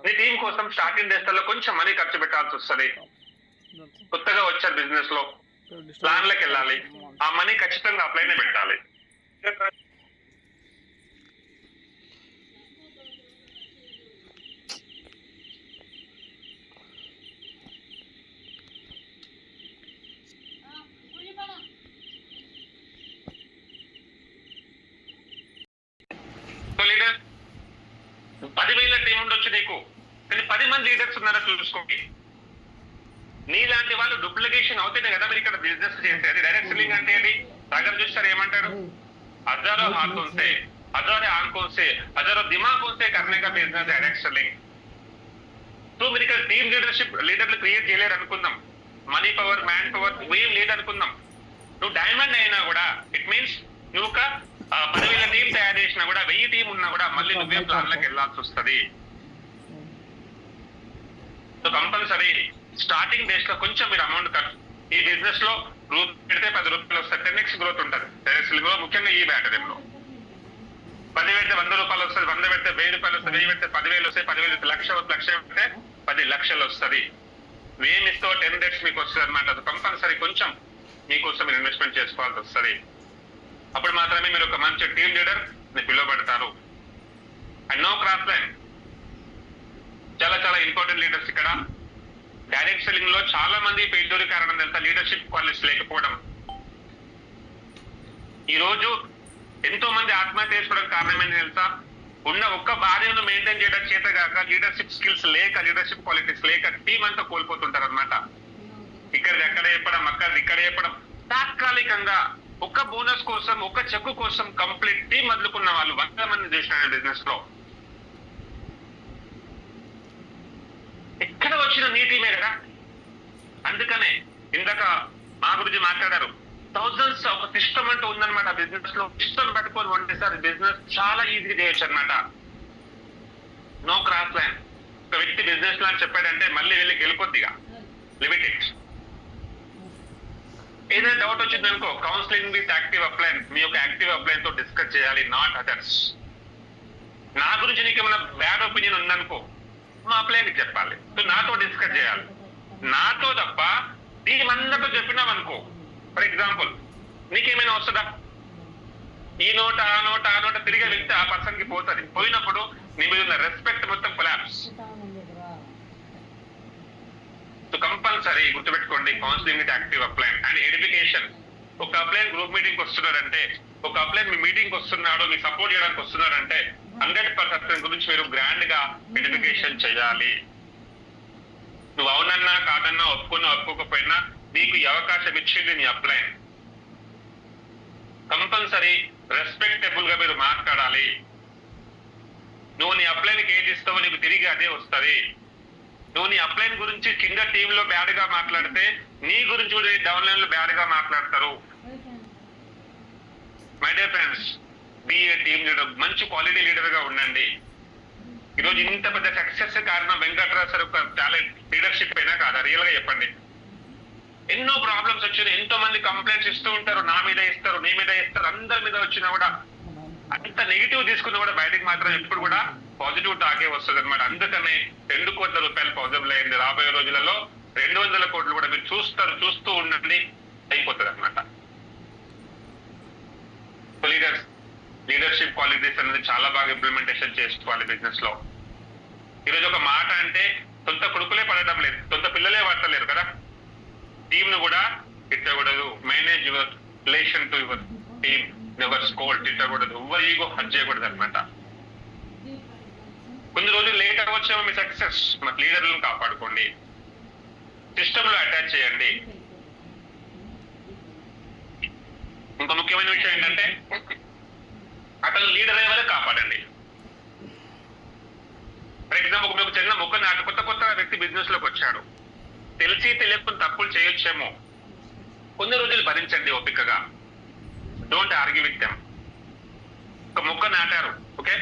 నీ టీం కోసం స్టార్టింగ్ డేస్ లో కొంచెం మనీ ఖర్చు పెట్టాల్సి వస్తుంది. కొత్తగా వచ్చారు బిజినెస్ లో, ప్లాన్లకు వెళ్ళాలి. ఆ మనీ ఖచ్చితంగా అప్లైనే పెట్టాలి. లీడర్ 10,000 టీం ఉండొచ్చు నీకు, కానీ 10 మంది లీడర్స్ ఉన్నారా చూసుకోండి. నీలాంటి వాళ్ళు డూప్లికేషన్ అవుతేనే కదా మీరు ఇక్కడ బిజినెస్ చేసేది. డైరెక్ట్ సెల్లింగ్ అంటే ఏంటి? దగ్గర చూస్తారు ఏమంటారు? హజారో हाथों से, हजारों आंखों से, हजारों दिमागों से करने का बिजनेस डायरेक्ट सेलिंग. సో మీరు ఇక్కడ టీమ్ లీడర్లు క్రియేట్ చేయలేరు అనుకుందాం. మనీ పవర్, మ్యాన్ పవర్ ఏం లేదు అనుకుందాం. నువ్వు డైమండ్ అయినా కూడా ఇట్ మీన్స్ నువ్వు ఒక 10,000 టీం తయారు చేసినా కూడా 1000 టీం ఉన్నా కూడా మళ్ళీ నువ్వే ప్లాన్లకు వెళ్ళాల్సి వస్తుంది. సో కంపల్సరీ స్టార్టింగ్ డేస్ లో కొంచెం మీరు అమౌంట్ ఖర్చు, ఈ బిజినెస్ లో రూపాయి పెడితే 10 రూపాయలు వస్తాయి, 10x గ్రోత్ ఉంటుంది. ముఖ్యంగా ఈ బ్యాటరీలో 10 పెడితే 100 రూపాయలు వస్తుంది, 100 పెడితే 1000 రూపాయలు వస్తుంది, 1000 పెడితే 10,000 వస్తాయి, 10,000 పెడితే లక్ష పెడితే 10 లక్షలు వస్తుంది. వేమిస్తో 10x మీకు వస్తుంది అనమాట. అది కంపల్సరీ కొంచెం మీకోసం మీరు ఇన్వెస్ట్మెంట్ చేసుకోవాల్సి వస్తుంది. అప్పుడు మాత్రమే మీరు ఒక మంచి టీమ్ లీడర్ పిలువబడతారు. అండ్ నో క్రాస్ లైన్, చాలా చాలా ఇంపార్టెంట్ లీడర్స్ ఇక్కడ. డైరెక్ట్ సెల్లింగ్ లో చాలా మంది పెద్దోరి కారణం తెలుసా, లీడర్షిప్ క్వాలిటీస్ లేకపోవడం. ఈ రోజు ఎంతో మంది ఆత్మహత్య చేసుకోవడం కారణం ఏంటి తెలుసా, ఉన్న ఒక్క భార్యను మెయింటైన్ చేయడం చేత కాక, లీడర్షిప్ స్కిల్స్ లేక, లీడర్షిప్ క్వాలిటీస్ లేక టీం అంతా కోల్పోతుంటారు అనమాట. ఇక్కడిది అక్కడ చెప్పడం, అక్కడిది ఇక్కడ చెప్పడం, తాత్కాలికంగా ఒక బోనస్ కోసం, ఒక చెక్కు కోసం కంప్లీట్ టీం వదులుకున్న వాళ్ళు 100 మంది చూసిన బిజినెస్ లో. ఎక్కడ వచ్చిన నీ టీమే కదా. అందుకనే ఇందాక మా గురించి మాట్లాడారు, థౌజండ్స్ ఒక సిస్టమ్ అంటూ ఉందన్నమాట బిజినెస్ లో. సిస్టమ్ పెట్టుకొని వంటేసారి బిజినెస్ చాలా ఈజీ చేయొచ్చు అనమాట. No cross line. ఒక వ్యక్తి బిజినెస్ ప్లాన్ చెప్పాడంటే మళ్ళీ వెళ్ళి గెలుకొద్దిగా లిమిటెడ్. ఏదైనా డౌట్ వచ్చింది అనుకో, కౌన్సిలింగ్ విత్ యాక్టివ్ అప్లైన్, మీ యొక్క యాక్టివ్ అప్లైన్ తో డిస్కస్ చేయాలి, నాట్ అదర్స్. నా గురించి నీకు ఏమైనా బ్యాడ్ ఒపీనియన్ ఉందనుకో, మా అప్లైన్ కి చెప్పాలి. సో నాతో డిస్కస్ చేయాలి, నాతో తప్ప టీం అందరితో చెప్పినాం అనుకో. ఫర్ ఎగ్జాంపుల్ నీకేమైనా వస్తుందా, ఈ నోట ఆ నోట ఆ నోట తిరిగే వ్యక్తి ఆ పర్సన్ కి పోతుంది. పోయినప్పుడు నీ మీద ఉన్న రెస్పెక్ట్ మొత్తం కొలాప్స్. సో కంపల్సరీ గుర్తుపెట్టుకోండి, counselling with active upline and education. ఒక అప్లైన్ గ్రూప్ మీటింగ్ వస్తున్నాడంటే, ఒక అప్లైన్ మీ మీటింగ్ వస్తున్నాడు, మీ సపోర్ట్ చేయడానికి వస్తున్నాడంటే 100% గురించి మీరు గ్రాండ్ గా ఎడ్యుకేషన్ చేయాలి. నువ్వు అవునన్నా కాదన్నా, ఒప్పుకున్నా ఒప్పుకోకపోయినా నీకు ఈ అవకాశం ఇచ్చింది నీ అప్లైన్. కంపల్సరీ రెస్పెక్టబుల్ గా మీరు మాట్లాడాలి. నువ్వు నీ అప్లైన్కి ఏది ఇస్తావో నీకు తిరిగి అదే వస్తుంది. నువ్వు నీ అప్లైన్ గురించి కింద టీమ్ లో బ్యాడ్ గా మాట్లాడితే నీ గురించి కూడా డౌన్ లైన్ లో బ్యాడ్ గా మాట్లాడతారు. My dear friends, be a team leader, మంచి క్వాలిటీ లీడర్ గా ఉండండి. ఈరోజు ఇంత పెద్ద సక్సెస్ కారణం వెంకట్రావు సార్ ఒక టాలెంట్, లీడర్షిప్ అయినా కాదా? రియల్ గా చెప్పండి. ఎన్నో ప్రాబ్లమ్స్ వచ్చినాయి, ఎంతో మంది కంప్లైంట్స్ ఇస్తూ ఉంటారు, నా మీద ఇస్తారు, నీ మీద ఇస్తారు, అందరి మీద వచ్చినా కూడా అంత నెగిటివ్ తీసుకున్నా కూడా బయటకు మాత్రం ఎప్పుడు కూడా పాజిటివ్ టాకే వస్తుంది అనమాట. అందుకనే 2 కోట్ల రూపాయలు పాజిటివ్ అయింది. రాబోయే రోజులలో 200 కోట్లు కూడా మీరు చూస్తూ ఉండండి, అయిపోతుంది అనమాట. లీడర్షిప్ క్వాలిటీస్ అనేది చాలా బాగా ఇంప్లిమెంటేషన్ చేసుకోవాలి బిజినెస్ లో. ఈరోజు ఒక మాట అంటే సొంత కొడుకులే పడటం లేదు, సొంత పిల్లలే పడతలేరు కదా. టీమ్ ను కూడా తిట్టకూడదు. Manage your relation to your team, never scold. తిట్టకూడదు, ఎవరు ఈగో హర్ట్ చేయకూడదు అనమాట. కొన్ని రోజులు లేట్ అవ్వచ్చేమో మీ సక్సెస్, మన లీడర్లను కాపాడుకోండి, సిస్టమ్ లో అటాచ్ చేయండి. ఇంకో ముఖ్యమైన విషయం ఏంటంటే అతను లీడర్ అయ్యే వరకు కాపాడండి. ఫర్ ఎగ్జాంపుల్ మీకు చిన్న మొక్క నాటు, కొత్త వ్యక్తి బిజినెస్ లోకి వచ్చాడు, తెలిసి తెలియకుండా తప్పులు చేయొచ్చేమో, కొన్ని రోజులు భరించండి ఓపికగా. Don't argue with them. ఒక మొక్క నాటారు, ఓకే,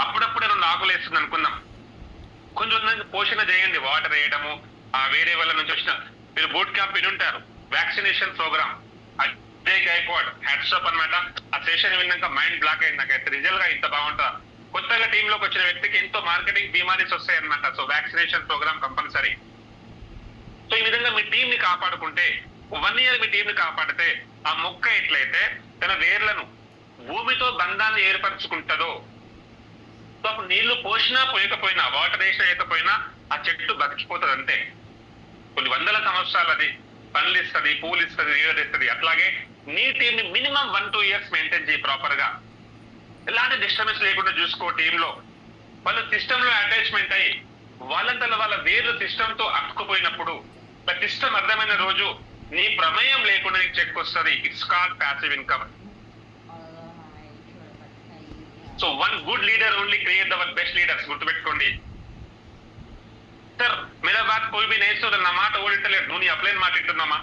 అప్పుడప్పుడు 2 ఆకులు వేస్తుంది అనుకుందాం, కొంచెం పోషణ చేయండి, వాటర్ వేయడము. వేరే వాళ్ళ నుంచి వచ్చిన మీరు బూట్ క్యాంప్ విని ఉంటారు, vaccination programme, Ajay Gaikwad, hats off అనమాట. ఆ సెషన్ విన్నాక మైండ్ బ్లాక్ అయింది నాకైతే. రిజల్ట్ గా ఇంత బాగుంటుందా. కొత్తగా టీమ్ లోకి వచ్చిన వ్యక్తికి ఎంతో మార్కెటింగ్ బీమారీస్ వస్తాయి అనమాట. So vaccination programme compulsory. So ఈ విధంగా మీ టీం ని కాపాడుకుంటే, 1 year మీ టీం ని కాపాడితే, ఆ మొక్క ఎట్లయితే తన వేర్లను భూమితో బంధాన్ని ఏర్పరచుకుంటుందో, సో అప్పుడు నీళ్లు పోసినా పోయకపోయినా, వాటర్ వేసినా వేయకపోయినా ఆ చెట్టు బతికిపోతుంది అంతే. కొన్ని 100 సంవత్సరాలు అది పండ్లు ఇస్తుంది, పూలు ఇస్తుంది, నీళ్ళు ఇస్తుంది. అట్లాగే నీ టీం ని మినిమం 1-2 years మెయింటైన్ చేయి ప్రాపర్ గా. ఎలాంటి డిస్టర్బెన్స్ లేకుండా చూసుకో. టీమ్ లో వాళ్ళు సిస్టమ్ లో అటాచ్మెంట్ అయ్యి వాళ్ళంతా వాళ్ళ వేర్లు సిస్టమ్ తో అతుక్కుపోయినప్పుడు, సిస్టమ్ అర్థమైన రోజు నీ ప్రమేయం లేకుండా నీకు చెక్ వస్తుంది. It's called passive income. So 1 good leader only create the best leaders. గుర్తుపెట్టుకోండి. సార్ मेरा बात कोई भी नहीं सुन, నా మాట ఓడిట్టలేదు, నువ్వు నీ అప్లైన్ మాట ఇట్టున్నామా?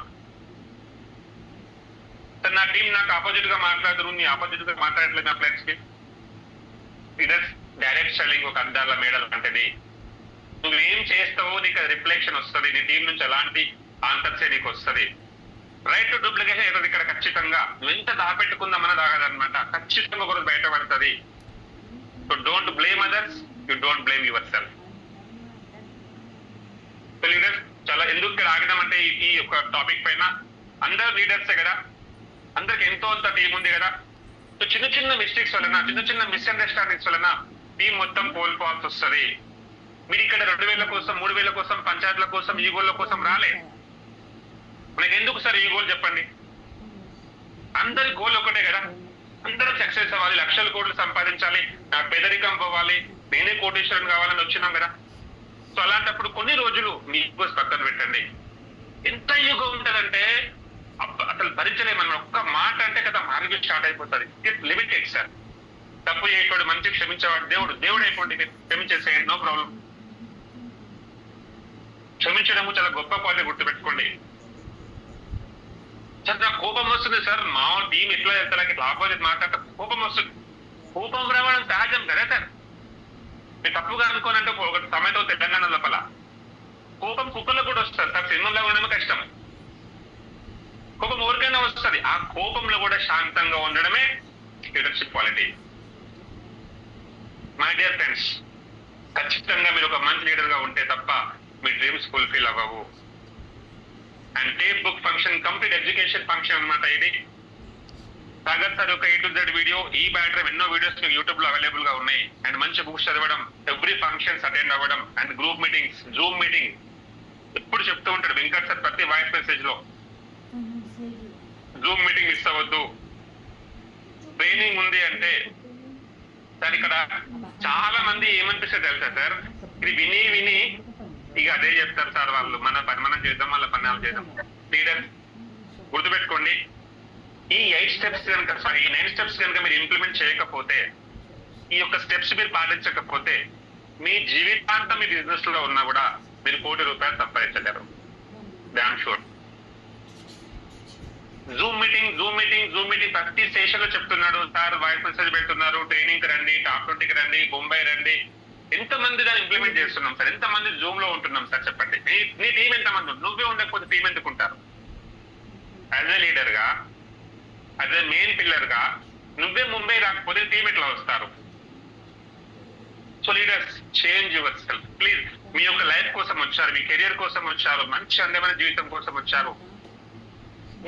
సార్ నా టీం నాకు ఆపోజిట్ గా మాట్లాడుతున్నారు, నీ ఆపోజిట్ గా మాట్లాడట్లేదు నా ఫ్రెండ్స్ కి. ఇదర్ డైరెక్ట్ సెల్లింగ్ ఒక అద్దాల మేడల్ లాంటిది. నువ్వేం చేస్తావో నీకు అది రిఫ్లెక్షన్ వస్తుంది, నీ టీం నుంచి ఎలాంటి ఆన్సర్సే నీకు వస్తుంది. రైట్ టు డూప్లికేషన్ అవుతుంది ఇక్కడ ఖచ్చితంగా. నువ్వు ఎంత దాపెట్టుకుందామని దాగదనమాట, ఖచ్చితంగా ఒకరోజు బయటపడుతుంది. So don't blame others, you don't blame your self. Leaders చాలా ఎందుకు ఇక్కడ ఆగినామంటే ఈ యొక్క టాపిక్ పైన అందరు లీడర్సే కదా, అందరికి ఎంతో అంత టీం ఉంది కదా. సో చిన్న చిన్న మిస్టేక్స్ వలన, చిన్న చిన్న మిస్అండర్స్టాండింగ్స్ వలన టీం మొత్తం కోల్పోవాల్సి వస్తుంది. మీరు ఇక్కడ 2000 కోసం 3000 కోసం పంచాయతీల కోసం ఈ గోళ్ళ కోసం రాలే. మనకి ఎందుకు సార్ ఈ గోల్ చెప్పండి? అందరి గోల్ ఒకటే కదా, అందరూ సక్సెస్ అవ్వాలి, లక్షల కోట్లు సంపాదించాలి, నాకు పేదరికం పోవాలి, నేనే కోటీశ్వరం కావాలని వచ్చినాం కదా. సో అలాంటప్పుడు కొన్ని రోజులు మీ ఈగోస్ పక్కన పెట్టండి. ఎంత ఈగో ఉంటదంటే అసలు భరించలేమన్న ఒక్క మాట అంటే కదా మార్గం స్టార్ట్ అయిపోతుంది. It's limited sir. తప్పు చేయకూడదు, మంచి క్షమించేవాడు దేవుడు అయిపోండి, క్షమించేసేయండి, నో ప్రాబ్లం. క్షమించడము చాలా గొప్ప క్వాలిటీ, గుర్తుపెట్టుకోండి. సార్ నాకు కోపం వస్తుంది సార్, మా టీం ఎట్లా వెళ్తారా ఇట్లా ఆపోజిట్ మాట్లాడతా కోపం వస్తుంది. కోపం రావడం సహజం కదా సార్. మీరు తప్పుగా అనుకోనంటే ఒక సమయంతో తెలంగాణ లోపల కోపం కుక్కల్లో కూడా వస్తుంది సార్, సినిమాలో ఉండడమే కష్టం. కోపం ఎవరికైనా వస్తుంది. ఆ కోపంలో కూడా శాంతంగా ఉండడమే leadership quality. My dear friends, ఖచ్చితంగా మీరు ఒక మంచి లీడర్ గా ఉంటే తప్ప మీ డ్రీమ్స్ ఫుల్ఫిల్ అవ్వవు. And tape book function complete education function అనమాట ఇది. సాగర్ సార్ ఒక A to Z వీడియో, ఈ బ్యాటర్ ఎన్నో వీడియోస్ మీకు యూట్యూబ్ లో అవైలబుల్ గా ఉన్నాయి. అండ్ మంచి బుక్స్ చదవడం, ఎవ్రీ ఫంక్షన్స్ అటెండ్ అవ్వడం, and group meetings, Zoom meeting ఎప్పుడు చెప్తూ ఉంటాడు వెంకట్ సార్ ప్రతి వాయిస్ మెసేజ్ లో. జూమ్ మీటింగ్ మిస్ అవ్వద్దు. ట్రైనింగ్ ఉంది అంటే సార్ ఇక్కడ చాలా మంది ఏమనిపిస్తుంది తెలుసా సార్, ఇది విని ఇక అదే చెప్తారు సార్ వాళ్ళు, మన పని మనం చేద్దాం, వాళ్ళ పని వాళ్ళు చేద్దాం. లీడర్ గుర్తుపెట్టుకోండి, ఈ 8 స్టెప్స్ కనుక ఈ 9 స్టెప్స్ కనుక మీరు ఇంప్లిమెంట్ చేయకపోతే, ఈ యొక్క స్టెప్స్ మీరు పాటించకపోతే మీ జీవితాంతం మీ బిజినెస్ లో ఉన్నా కూడా మీరు ₹1,00,00,000 సంపాదించలేరు. Damn sure. జూమ్ మీటింగ్ ప్రతి స్టేషన్ లో చెప్తున్నాడు సార్, వాయిస్ మెసేజ్ పెడుతున్నారు, ట్రైనింగ్ కి రండి, టాప్ 20కి రండి, బొంబాయి రండి. ఎంతమంది దాన్ని ఇంప్లిమెంట్ చేస్తున్నాం సార్, ఎంతమంది జూమ్ లో ఉంటున్నాం సార్ చెప్పండి. నీ టీం ఎంతమంది? నువ్వే ఉండకపోతే టీం ఎందుకుంటారు? యాజ్ ఎ లీడర్ గా, యాజ్ ఎ మెయిన్ పిల్లర్ గా నువ్వే ముంబై రాకపోతే టీం ఎట్లా వస్తారు? So leaders, change yourself please. మీ యొక్క లైఫ్ కోసం వచ్చారు, మీ కెరియర్ కోసం వచ్చారు, మంచి అందమైన జీవితం కోసం వచ్చారు.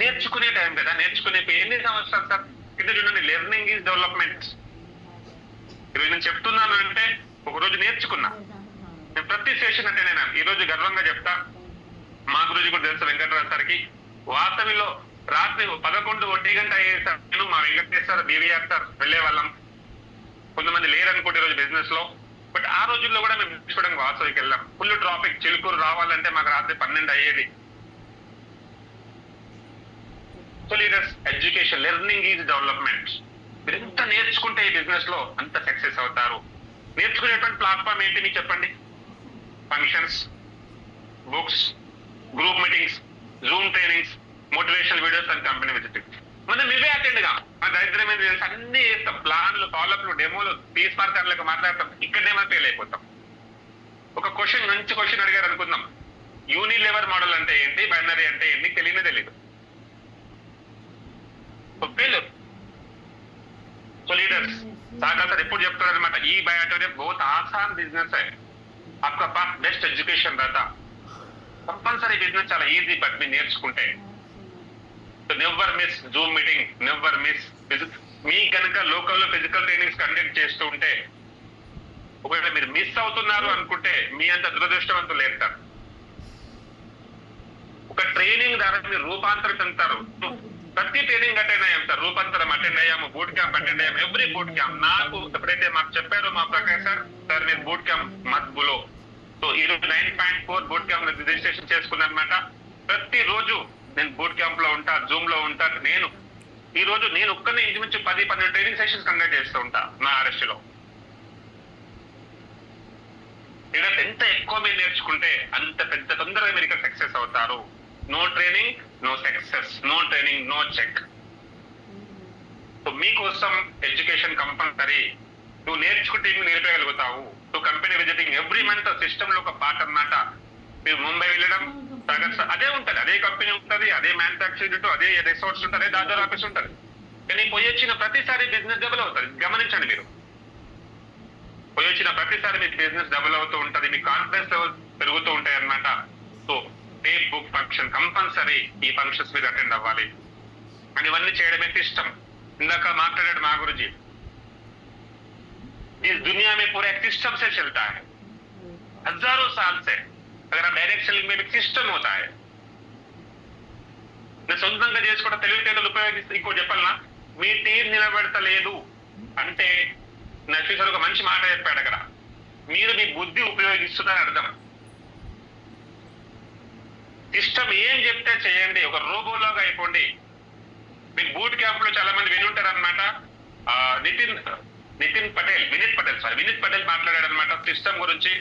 నేర్చుకునే టైం కదా, నేర్చుకునే ఎన్ని సంవత్సరాలు సార్ కింద చూడండి. Learning is development. ఈరోజు నేను చెప్తున్నాను అంటే ఒక రోజు నేర్చుకున్నా. నేను ప్రతి సెషన్ అంటే నేను ఈ రోజు గర్వంగా చెప్తా, మా గురించి కూడా తెలుసు వెంకటరావు సార్కి. వాస్తవిలో రాత్రి 11, 1 గంట అయ్యేసారు నేను మా వెంకటేశ్వర సార్, BVR సార్ వెళ్లే వాళ్ళం. కొంతమంది లేరు అనుకోండి ఈరోజు బిజినెస్ లో, బట్ ఆ రోజుల్లో కూడా మేము నేర్చుకోవడానికి వాస్తవికి వెళ్ళాం. ఫుల్ ట్రాఫిక్, చిలుకూరు రావాలంటే మాకు రాత్రి 12 అయ్యేది. So leaders, education, learning is development. మీరు ఎంత నేర్చుకుంటే ఈ బిజినెస్ లో అంత సక్సెస్ అవుతారు. నేర్చుకునేటువంటి ప్లాట్ఫామ్ ఏంటి మీకు చెప్పండి? Functions, books, group meetings, Zoom trainings, motivational videos and company visiting. మనం ఇవే అటెండ్ గా మన దరిద్రం ఏంటి తెలుసు, అన్ని చేస్తాం. ప్లాన్లు, ఫాలోఅప్లు, డెమోలు, పీస్ మార్కర్లకు మాట్లాడతాం. ఇక్కడనే మనం ఫెయిల్ అయిపోతాం. ఒక క్వశ్చన్, మంచి క్వశ్చన్ అడిగారు అనుకుందాం, యూనిలెవర్ మోడల్ అంటే ఏంటి, బైనరీ అంటే ఏంటి తెలియదు. Failure. So leaders, Sagar sir ఎప్పుడు చెప్తారు అనమాట, ఈ బయోటోరియా बहुत आसान बिजनेस है, आपका पास बेस्ट एजुकेशन रहता. కంపల్సరీ బిజినెస్ చాలా ఈజీ, బట్ మీరు నేర్చుకుంటే. So never miss zoom meeting, never miss. మీ కనుక లోకల్లో ఫిజికల్ ట్రైనింగ్స్ కండక్ట్ చేస్తూ ఉంటే, ఒకవేళ మీరు మిస్ అవుతున్నారు అనుకుంటే మీ అంత దురదృష్టవంతులు లేరు సార్. ఒక ట్రైనింగ్ ద్వారా మీరు రూపాంతరం చెందుతారు. ప్రతి ట్రైనింగ్ అటెండ్ అయ్యాం సార్, రూపాంతరం అటెండ్ అయ్యాము, బూట్ క్యాంప్ అటెండ్ అయ్యాము, ఎవ్రీ బూట్ క్యాంప్. నాకు ఎప్పుడైతే మాకు చెప్పారో మా ప్రకాష్ సార్ మీరు బూట్ క్యాంప్ మత్ బులో. సో ఈరోజు 9.4 బూట్ క్యాంప్ రిజిస్ట్రేషన్ చేసుకున్నాను అనమాట. ప్రతి రోజు నేను బూట్ క్యాంప్ లో ఉంటా, జూమ్ లో ఉంటా. ఈ రోజు నేను ఒక్కనే ఇంచుమించు 10-12 ట్రైనింగ్ సెషన్స్ కండక్ట్ చేస్తూ ఉంటా నా RST లో. ఇలా ఎంత ఎక్కువ మీరు నేర్చుకుంటే అంత పెద్ద తొందరగా మీరు ఇక్కడ సక్సెస్ అవుతారు. No training, no success. No training, no check. So మీకోసం ఎడ్యుకేషన్ కంపల్సరీ. నువ్వు నేర్చుకుంటే నువ్వు నేర్పగలుగుతావు. So company visiting every month system లో ఒక పార్ట్ అన్నమాట. మీరు ముంబై వెళ్ళడం అదే ఉంటది, అదే కంపెనీ ఉంటది, అదే మ్యానుఫాక్చరింగ్ యూనిట్, అదే రిసార్ట్స్ ఉంటుంది, అదే దాదాపు ఆఫీస్ ఉంటుంది. కానీ పోయి వచ్చిన ప్రతిసారి బిజినెస్ డబుల్ అవుతుంది. గమనించండి, మీరు పోయి వచ్చిన ప్రతిసారి మీకు బిజినెస్ డబుల్ అవుతూ ఉంటది, మీ కాన్ఫిడెన్స్ లెవెల్ పెరుగుతూ ఉంటాయి అన్నమాట. So day book function compulsory, ఈ ఫంక్షన్స్ మీరు అటెండ్ అవ్వాలి. అండ్ ఇవన్నీ చేయడమే సిస్టమ్. इंदाक माట్లాడాడు మా గురుజీ, इस दुनिया में पूरा एक सिस्टम से चलता है, हजारों साल से. अगर आप डायरेक्ट सेलिंग में भी सिस्टम होता है. నేను సొంతంగా చేసుకోవడం తెలివితేటలు ఉపయోగిస్తే ఇంకో చెప్పాలన్నా, మీ టీం నిలబెడతలేదు అంటే నఫీసర్ ఒక మంచి మాట చెప్పాడు అక్కడ, మీరు మీ బుద్ధి ఉపయోగిస్తున్నారని అర్థం. సిస్టమ్ ఏం చెప్తే చేయండి, ఒక రోబోలాగా అయిపోండి. మీకు బూట్ క్యాంప్ లో చాలా మంది విని ఉంటారు అనమాట. వినీత్ పటేల్ మాట్లాడాడు అనమాట సిస్టమ్ గురించి.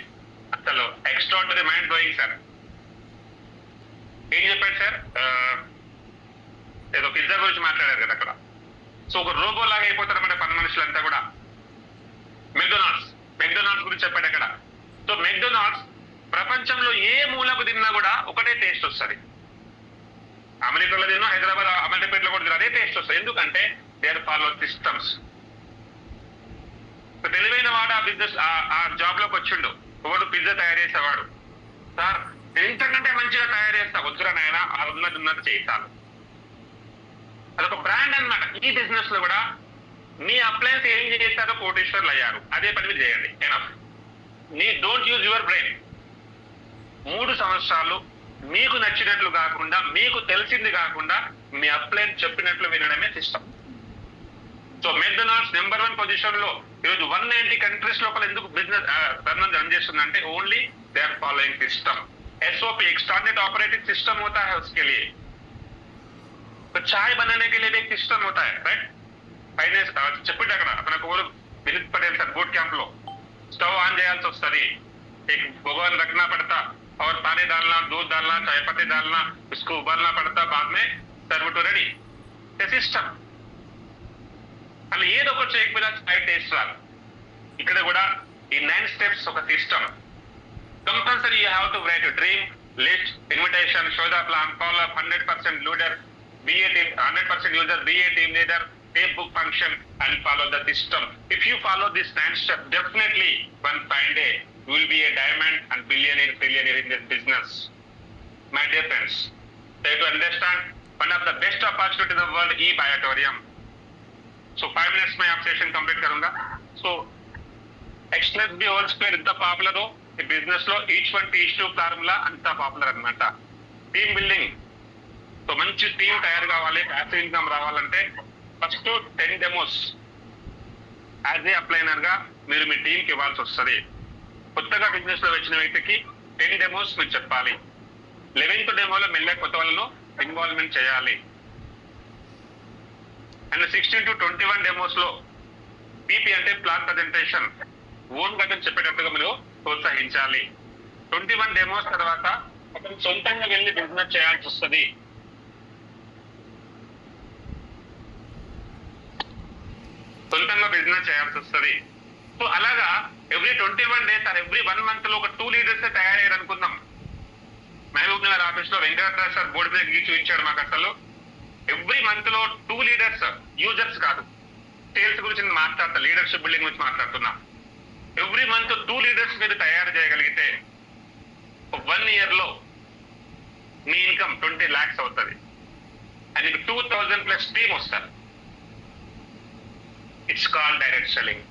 అసలు ఎక్స్ట్రాడినరీ మైండ్ బ్లోయింగ్ సార్. ఏం చెప్పాడు సార్, ఏదో పిజ్జా గురించి మాట్లాడారు కదా అక్కడ. సో ఒక రోబో లాగా అయిపోతారు అన్నమాట పని మనుషులంతా కూడా. మెక్డొనాల్డ్స్ గురించి చెప్పాడు అక్కడ. సో మెక్డొనాల్డ్స్ ప్రపంచంలో ఏ మూలకు తిన్నా కూడా ఒకటే టేస్ట్ వస్తుంది. అమెరికాలో తిన్నా, హైదరాబాద్ అమీర్పేటలో కూడా తిన్నా అదే టేస్ట్ వస్తుంది. ఎందుకంటే దే ఆర్ ఫాలో సిస్టమ్స్. తెలివైన వాడు ఆ బిజినెస్ ఆ జాబ్ లోకి వచ్చిండు. ఒకడు పిజ్జా తయారు చేసేవాడు, సార్ ఇంతకంటే మంచిగా తయారు చేస్తా, వద్దురా నాయన ఉన్నది చేస్తాను. అదొక బ్రాండ్ అన్నమాట. ఈ బిజినెస్ లో కూడా మీ అప్లయన్స్ ఏం చేస్తారో కోటీశ్వర్లు అయ్యారు. అదే పని మీరు చేయండి. Enough. Don't use your brain. 3 సంవత్సరాలు మీకు నచ్చినట్లు కాకుండా, మీకు తెలిసింది కాకుండా మీ అప్లయన్స్ చెప్పినట్లు వినడమే system. So McDonald's number 1 position లో ఈరోజు 190 కంట్రీస్ లోపల ఎందుకు బిజినెస్ రన్ చేస్తుందంటే only they are following system. SOP external operating system होता है उसके लिए. तो चाय बनाने के लिए भी एक सिस्टम होता है, राइट? फाइनेंस చెప్పండి అక్కడ మనకు Vineet Patel sir boot camp లో స్టవ్ ఆన్ చేయాల్సి వస్తుంది. एक भगवान रखना पड़ता और पानी डालना, दूध डालना, चाय पत्ती डालना, उसको उबालना पड़ता, बाद में सर्व टू रेडी. सिस्टम అలా ఏదో ఒకటి చేయకపోయినా చాయ్ టేస్ట్ రాదు. ఇక్కడ కూడా ఈ 9 స్టెప్స్ ఒక system. Compulsory you have to write a dream list, invitation, show the plan, follow up, 100% leader, be a team, 100% user, be a team leader, take book function and follow the system. If you follow this 9 steps, definitely one fine day you will be a diamond and trillionaire in this business. My dear friends, try to understand one of the best opportunity in the world, e-Biotorium. So 5 minutes में आप session complete करूंगा. So excellence भी whole square इतना popular हो ఈ business లో each 1:2 formula అంతా popular అన్నమాట. Team building. సో మంచి టీం తయారు కావాలి, ప్యాసివ్ ఇన్కమ్ రావాలంటే ఫస్ట్ 10 డెమోస్ యాజ్ ఏ అప్లైనర్ గా మీరు మీ టీంకి ఇవ్వాల్సి వస్తుంది. కొత్తగా బిజినెస్ లో వచ్చిన వ్యక్తికి 10 డెమోస్ మీరు చెప్పాలి. 11th డెమోలో మెల్లగా కొత్త వాళ్ళను ఇన్వాల్వ్మెంట్ చేయాలి. అండ్ 16 to 21 డెమోస్ లో పీపీ అంటే ప్లాన్ ప్రజెంటేషన్ ఓన్ గా చెప్పేటట్టుగా మీరు ప్రోత్సహించాలి. 21 డెమోస్ తర్వాత అతను సొంతంగా వెళ్ళి బిజినెస్ చేయాల్సి వస్తుంది. సో అలాగా every 21 days or every 1 month లో ఒక 2 లీడర్స్ తయారయ్యారు అనుకుందాం. మహబూబ్ నగర్ ఆఫీస్ లో వెంకటరాజ్ సార్ బోర్డు మీద గీచి చూపించాడు మాకు. అసలు ఎవ్రీ మంత్ లో 2 లీడర్స్, యూజర్స్ కాదు, సేల్స్ గురించి మాట్లాడతా, లీడర్షిప్ బిల్డింగ్ గురించి మాట్లాడుతున్నా. ఎవ్రీ మంత్ 2 లీడర్స్ మీరు తయారు చేయగలిగితే 1 year లో మీ ఇన్కమ్ 20 lakhs అవుతుంది. అండ్ మీకు 2000+ టీమ్ వస్తారు. It's called direct selling.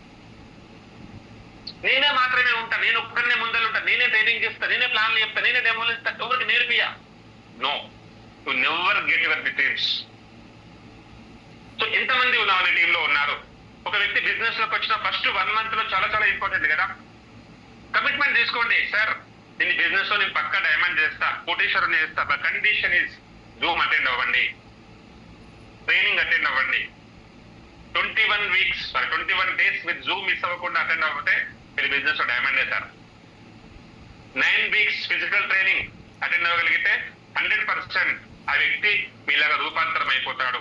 నేనే మాత్రమే ఉంటా, నేను ఒక్కడనే ముందర ఉంటా, నేనే ట్రైనింగ్ చేస్తా, నేనే ప్లాన్లు చెప్తా, నేనే డెమోలు ఇస్తా, ఎవరికి నేర్పియా. No, you never get your teams. So ఎంతమంది ఉన్నారు నీ టీంలో ఉన్నారు? ఒక వ్యక్తి బిజినెస్ లోకి వచ్చిన ఫస్ట్ 1 month లో చాలా చాలా ఇంపార్టెంట్ కదా. కమిట్మెంట్ తీసుకోండి, సార్ దీన్ని బిజినెస్ లో నేను పక్కా డైమండ్ చేస్తా, కోటేశ్వరం చేస్తా. కండిషన్ ఇస్ జూమ్ అటెండ్ అవ్వండి, ట్రైనింగ్ అటెండ్ అవ్వండి. 21 days విత్ జూమ్ మిస్ అవ్వకుండా అటెండ్ అవ్వతే మీరు బిజినెస్ లో డైమండ్ చేస్తారు. 9 weeks ఫిజికల్ ట్రైనింగ్ అటెండ్ అవ్వగలిగితే 100% ఆ వ్యక్తి మీలాగా రూపాంతరం అయిపోతాడు.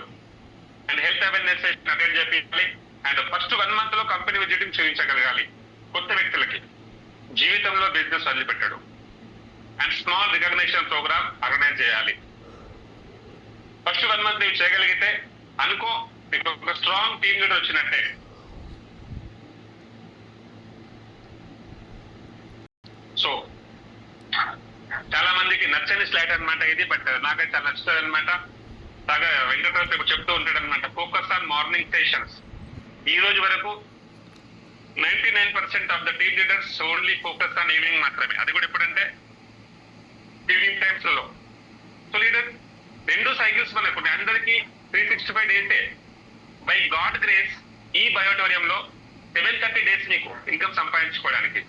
And health awareness session attend చేయాలి. అండ్ ఫస్ట్ 1 month లో కంపెనీ విజిటింగ్ చూపించగలగాలి కొత్త వ్యక్తులకి, జీవితంలో బిజినెస్ వదిలిపెట్టాడు. And small recognition programme organise చేయాలి. ఫస్ట్ 1 month నువ్వు చేయగలిగితే అనుకో మీకు ఒక స్ట్రాంగ్ టీమ్ లీడర్ వచ్చినట్టే. సో చాలా మందికి నచ్చని స్లైడ్ అనమాట ఇది, బట్ నాకైతే చాలా నచ్చుతుంది అనమాట. బాగా వెంకటరావు చెప్తూ ఉంటాడు అనమాట, ఫోకస్ ఆన్ మార్నింగ్ సెషన్స్. ఈ రోజు వరకు 99% of the team leaders only focus on evening మాత్రమే, అది కూడా ఎప్పుడంటే ఈవినింగ్ టైమ్స్ లో. సో లీడర్ 2 సైకిల్స్ మనకు అందరికీ 365 డేసే. బై గాడ్ గ్రేస్ ఈ బయోటోరియంలో 730 డేస్ మీకు ఇన్కమ్ సంపాదించుకోవడానికి,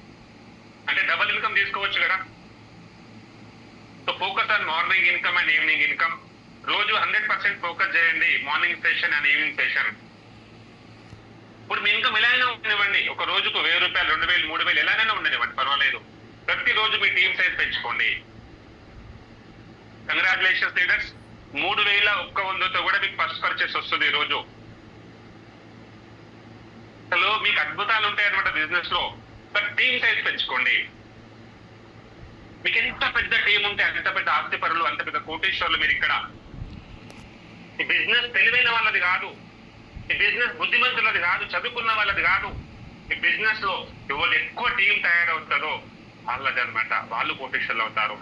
అంటే డబుల్ ఇన్కమ్ తీసుకోవచ్చు కదా. So focus on morning income and evening income. రోజు 100% ఫోకస్ చేయండి morning session and evening session. ఇప్పుడు మీ ఇన్కమ్ ఎలాగైనా ఉండనివ్వండి, ఒక రోజుకు 1000 రూపాయలు, 2000, 3000 ఎలాగైనా ఉండనివ్వండి, పర్వాలేదు. ప్రతిరోజు మీ టీమ్ సైజ్ పెంచుకోండి. కంగ్రాచులేషన్స్ లీడర్స్, 3100తో కూడా మీకు ఫస్ట్ పర్చేస్ వస్తుంది ఈ రోజు. అసలు మీకు అద్భుతాలు ఉంటాయి అనమాట బిజినెస్ లో. బట్ టీమ్ సైజ్ పెంచుకోండి. మీకు ఎంత పెద్ద టీం ఉంటే అంత పెద్ద ఆస్తి పరులు, అంత పెద్ద కోటేశ్వర్లు మీరు ఇక్కడ. ఈ బిజినెస్ తెలివైన వాళ్ళది కాదు, ఈ బిజినెస్ బుద్ధిమంతులది కాదు, చదువుకున్న వాళ్ళది కాదు. ఈ బిజినెస్ లో ఎవరు ఎక్కువ టీం తయారవుతుందో వాళ్ళది అనమాట, వాళ్ళు కోటేశ్వర్లు అవుతారు.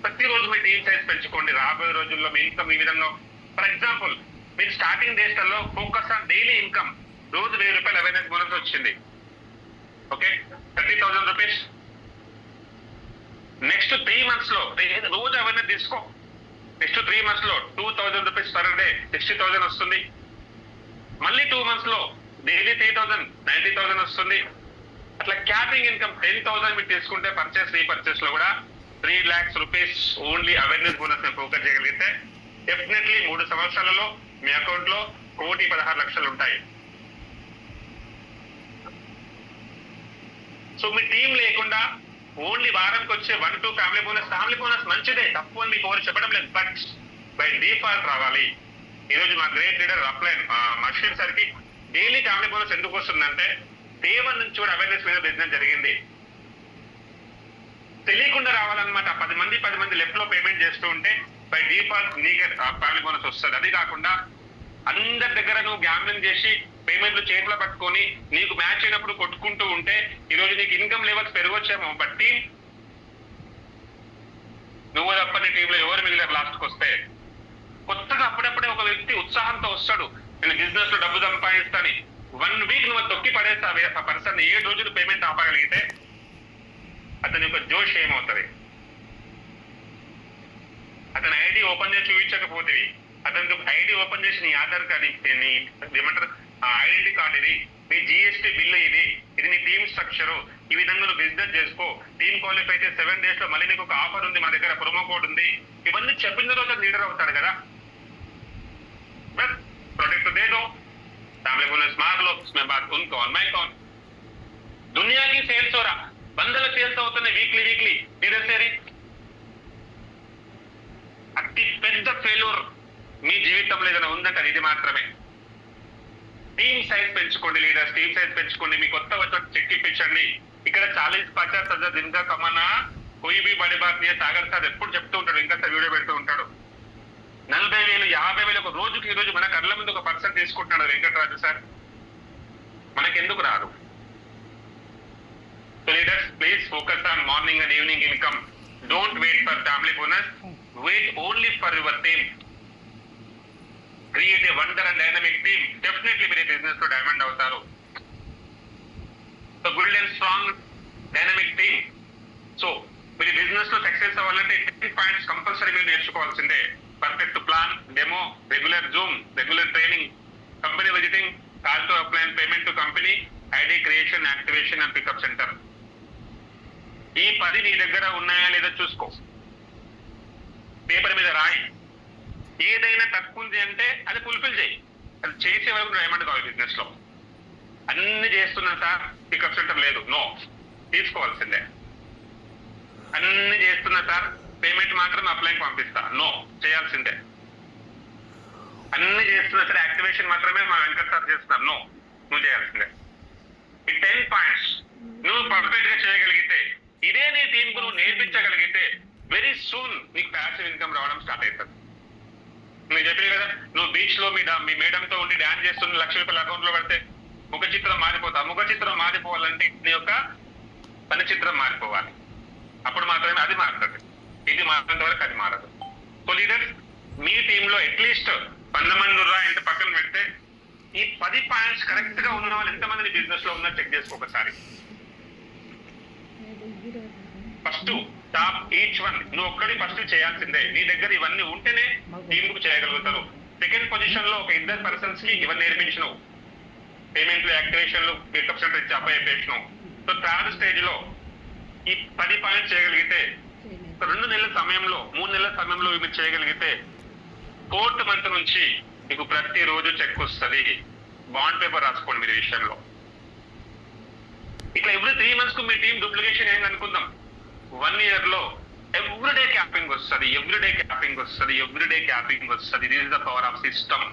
ప్రతిరోజు మీ టీం సైజ్ పెంచుకోండి. రాబోయే రోజుల్లో మీ ఇన్కమ్ ఈ విధంగా, ఫర్ ఎగ్జాంపుల్ మీరు స్టార్టింగ్ డేస్లలో ఫోకస్ ఆన్ డైలీ ఇన్కమ్, రోజు 1000 రూపాయలు అవేర్నెస్ బోనస్ వచ్చింది, ఓకే, 30,000 రూపీస్. నెక్స్ట్ 3 months లో రోజు అవేర్నెస్ తీసుకో. నెక్స్ట్ 3 months లో 2,000 రూపీస్ పర్ డే 60,000 వస్తుంది. మళ్ళీ 2 months లో డైలీ 3,000 90,000 వస్తుంది. అట్లా క్యాపింగ్ ఇన్కమ్ 10,000 మీరు తీసుకుంటే పర్చేస్ రీపర్చేస్ లో కూడా 3 lakhs rupees only awareness bonus focus చేయగలిగితే డెఫినెట్లీ 3 సంవత్సరాలలో మీ అకౌంట్ లో 1,16,00,000 ఉంటాయి. సో మీ టీం లేకుండా ఓన్లీ వారానికి వచ్చే 1-2 ఫ్యామిలీ బోనస్ మంచిదే, తప్పు అని మీకు ఎవరు చెప్పడం లేదు, బట్ బై డిఫాల్ట్ రావాలి. ఈ రోజు మా great leader upline machine sir కి డైలీ ఫ్యామిలీ బోనస్ ఎందుకు వస్తుందంటే డే 1 నుంచి కూడా అవేర్నెస్ మీద బిజినెస్ జరిగింది. తెలియకుండా రావాలన్నమాట. 10 మంది లెఫ్ట్ లో పేమెంట్ చేస్తూ ఉంటే బై డిఫాల్ట్ నీకే ఫ్యామిలీ బోనస్ వస్తుంది. అది కాకుండా అందరి దగ్గర నువ్వు గ్యాంబ్లింగ్ చేసి పేమెంట్లు చేతిలో పట్టుకొని నీకు మ్యాచ్ అయినప్పుడు కొట్టుకుంటూ ఉంటే ఈ రోజు నీకు ఇన్కమ్ లెవెల్స్ పెరగొచ్చేమో, బట్ టీం నువ్వు తప్ప నీ టీంలో ఎవరు మిగిలిన లాస్ట్కి వస్తే. కొత్తగా అప్పుడప్పుడే ఒక వ్యక్తి ఉత్సాహంతో వస్తాడు, నేను బిజినెస్ లో డబ్బు సంపాదిస్తాను. 1 week నువ్వు తొక్కి పడేస్తావు ఆ పర్సన్. 7 రోజులు పేమెంట్ ఆపగలిగితే అతని యొక్క జోష్ ఏమవుతుంది? అతని ఐడి ఓపెన్ చేసి చూపించకపోతే, అతనికి ఐడి ఓపెన్ చేసి నీ ఆధార్ కార్డు నీ ఏమంటారు ఐడెంటిటీ కార్డు ఇది, మీ జిఎస్టీ బిల్లు ఇది నీ టీమ్ స్ట్రక్చరు, ఈ విధంగా నువ్వు బిజినెస్ చేసుకో. టీమ్ క్వాలిఫై అయితే 7 days లో మళ్ళీ నీకు ఒక ఆఫర్ ఉంది, మా దగ్గర ప్రోమో కోడ్ ఉంది. ఇవన్నీ చెప్పిన రోజు లీడర్ అవుతాడు కదా. బస్ प्रोडक्ट दे दो, फैमिली बोनस मार लो, उसमें बात उनको और मैं कौन. दुनिया की सेल्स हो रहा, 100 సేల్స్ అవుతున్నాయి వీక్లీ లీడర్ సేరీ. అతి పెద్ద ఫెయిల్యూర్ మీ జీవితంలో ఏదైనా ఉందంటే ఇది మాత్రమే. టీమ్ సైజ్ పెంచుకోండి లీడర్స్, టీమ్ సైజ్ పెంచుకోండి. మీ కొత్త వచ్చి చెక్ ఇప్పించండి. ఇక్కడ 40-50 దినకా కమన్నా कोई भी बड़ी बात नहीं है. సాగర్ సార్ ఎప్పుడు చెప్తూ ఉంటాడు, ఇంకా సార్ వీడియో పెడుతూ ఉంటాడు. 40,000 50,000 ఒక రోజుకి ఈ రోజు మన కళ్ళ ముందు ఒక పర్సన్ తీసుకుంటున్నాడు వెంకటరాజు సార్, మనకెందుకు రాదు? So leaders, please focus on morning and evening income. Don't wait for family bonus. Wait only for your team. Create a wonder and dynamic team. Definitely mere business lo diamond avtaru. So build a strong dynamic team. So mere business lo success avvalante 10 points compulsory meer nerchukovalsinde. Perfect plan, demo, regular Zoom, regular training, company visiting, call to apply payment to company, ID creation, activation and pickup center. ఈ 10 నీ దగ్గర ఉన్నాయా లేదా చూసుకో, paper మీద రాయి. ఏదైనా తక్కువ ఉంది అంటే అది ఫుల్ఫిల్ చేయి. అది చేసే వరకు డైమండ్ కావాలి బిజినెస్ లో. అన్ని చేస్తున్నా సార్ పికప్ సెంటర్ లేదు, నో, తీసుకోవాల్సిందే. అన్ని చేస్తున్నా సార్ పేమెంట్ మాత్రం అప్లైన్ పంపిస్తా, నో, చేయాల్సిందే. అన్ని చేస్తున్నా సరే యాక్టివేషన్ మాత్రమే మా వెంకట్ సార్ చేస్తున్నారు. నో, నువ్వు చేయాల్సిందే. ఈ 10 పాయింట్స్ నువ్వు పర్ఫెక్ట్ గా చేయగలిగితే, ఇదే నీ టీం కు నువ్వు నేర్పించగలిగితే వెరీ సూన్ నీకు ప్యాసివ్ ఇన్కమ్ రావడం స్టార్ట్ అవుతుంది. నేను చెప్పిన కదా, నువ్వు బీచ్ లో మీ మేడంతో ఉండి డాన్స్ చేస్తున్న ₹1,00,000 అకౌంట్ లో పడితే ముఖ చిత్రం మారిపోతా. ముఖ చిత్రం మారిపోవాలంటే నీ యొక్క పని చిత్రం మారిపోవాలి. అప్పుడు మాత్రమే అది మారుతుంది. ఇది మారినంత వరకు అది మారదు. సో లీడర్స్, మీ టీంలో అట్లీస్ట్ 100 మంది అంటే పక్కన పెడితే ఈ 10 పాయింట్స్ కరెక్ట్ గా ఉన్న వాళ్ళు ఎంతమంది బిజినెస్ లో ఉన్నారు చెక్ చేసుకో ఒకసారి. ఫస్ట్ టాప్ ఈచ్ వన్ నువ్వు ఒక్కడి ఫస్ట్ చేయాల్సిందే. నీ దగ్గర ఇవన్నీ ఉంటేనే టీమ్ కు చేయగలుగుతారు. సెకండ్ పొజిషన్ లో ఒక 2 పర్సన్స్ కి ఇవన్నీ నేర్పించినావు, పేమెంట్లు, యాక్టివేషన్లు, పికప్ సెంటర్ ఇచ్చి అబ్బాయి చెప్పేసినావు. సో థర్డ్ స్టేజ్ లో ఈ 10 పాయింట్స్ చేయగలిగితే 2 నెలల సమయంలో 3 నెలల సమయంలో మీరు చేయగలిగితే 4th మంత్ నుంచి మీకు ప్రతి రోజు చెక్ వస్తుంది. బాండ్ పేపర్ రాసుకోండి మీరు ఈ విషయంలో. ఇట్లా ఎవ్రీ 3 మంత్స్ కు మీ టీం డూప్లికేషన్ ఏంది అనుకుందాం. 1 ఇయర్ లో ఎవ్రీడే క్యాపింగ్ వస్తుంది, ఎవ్రీడే క్యాపింగ్ వస్తుంది, ఎవ్రీడే క్యాపింగ్ వస్తుంది. This is the power of system.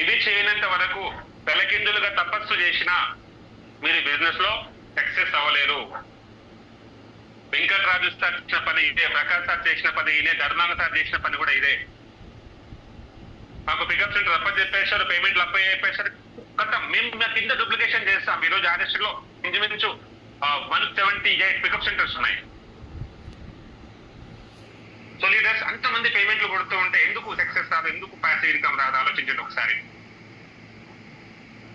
ఇది చేయనంత వరకు తలకిందులుగా తపస్సు చేసినా మీరు బిజినెస్ లో సక్సెస్ అవ్వలేరు. వెంకటరాజు సార్ చేసిన పని ఇదే, ప్రకాష్ సార్ చేసిన పని ఇదే, ధర్మాంగ సార్ చేసిన పని కూడా ఇదే. మాకు పికప్ సెంటర్ అప్ప చెప్పేశారు, పేమెంట్లు అప్ప చెప్పేశారు కదా. మేము కింద డూప్లికేషన్ చేస్తాం. ఈ రోజు ఆర్ఎస్ లో ఇంచుమించు 178 పికప్ సెంటర్స్ ఉన్నాయి. సో లీడర్స్, అంతమంది పేమెంట్లు కొడుతూ ఉంటే ఎందుకు సక్సెస్ రాదు, ఎందుకు ప్యాసివ్ ఇన్కమ్ రాదు ఆలోచించండి ఒకసారి.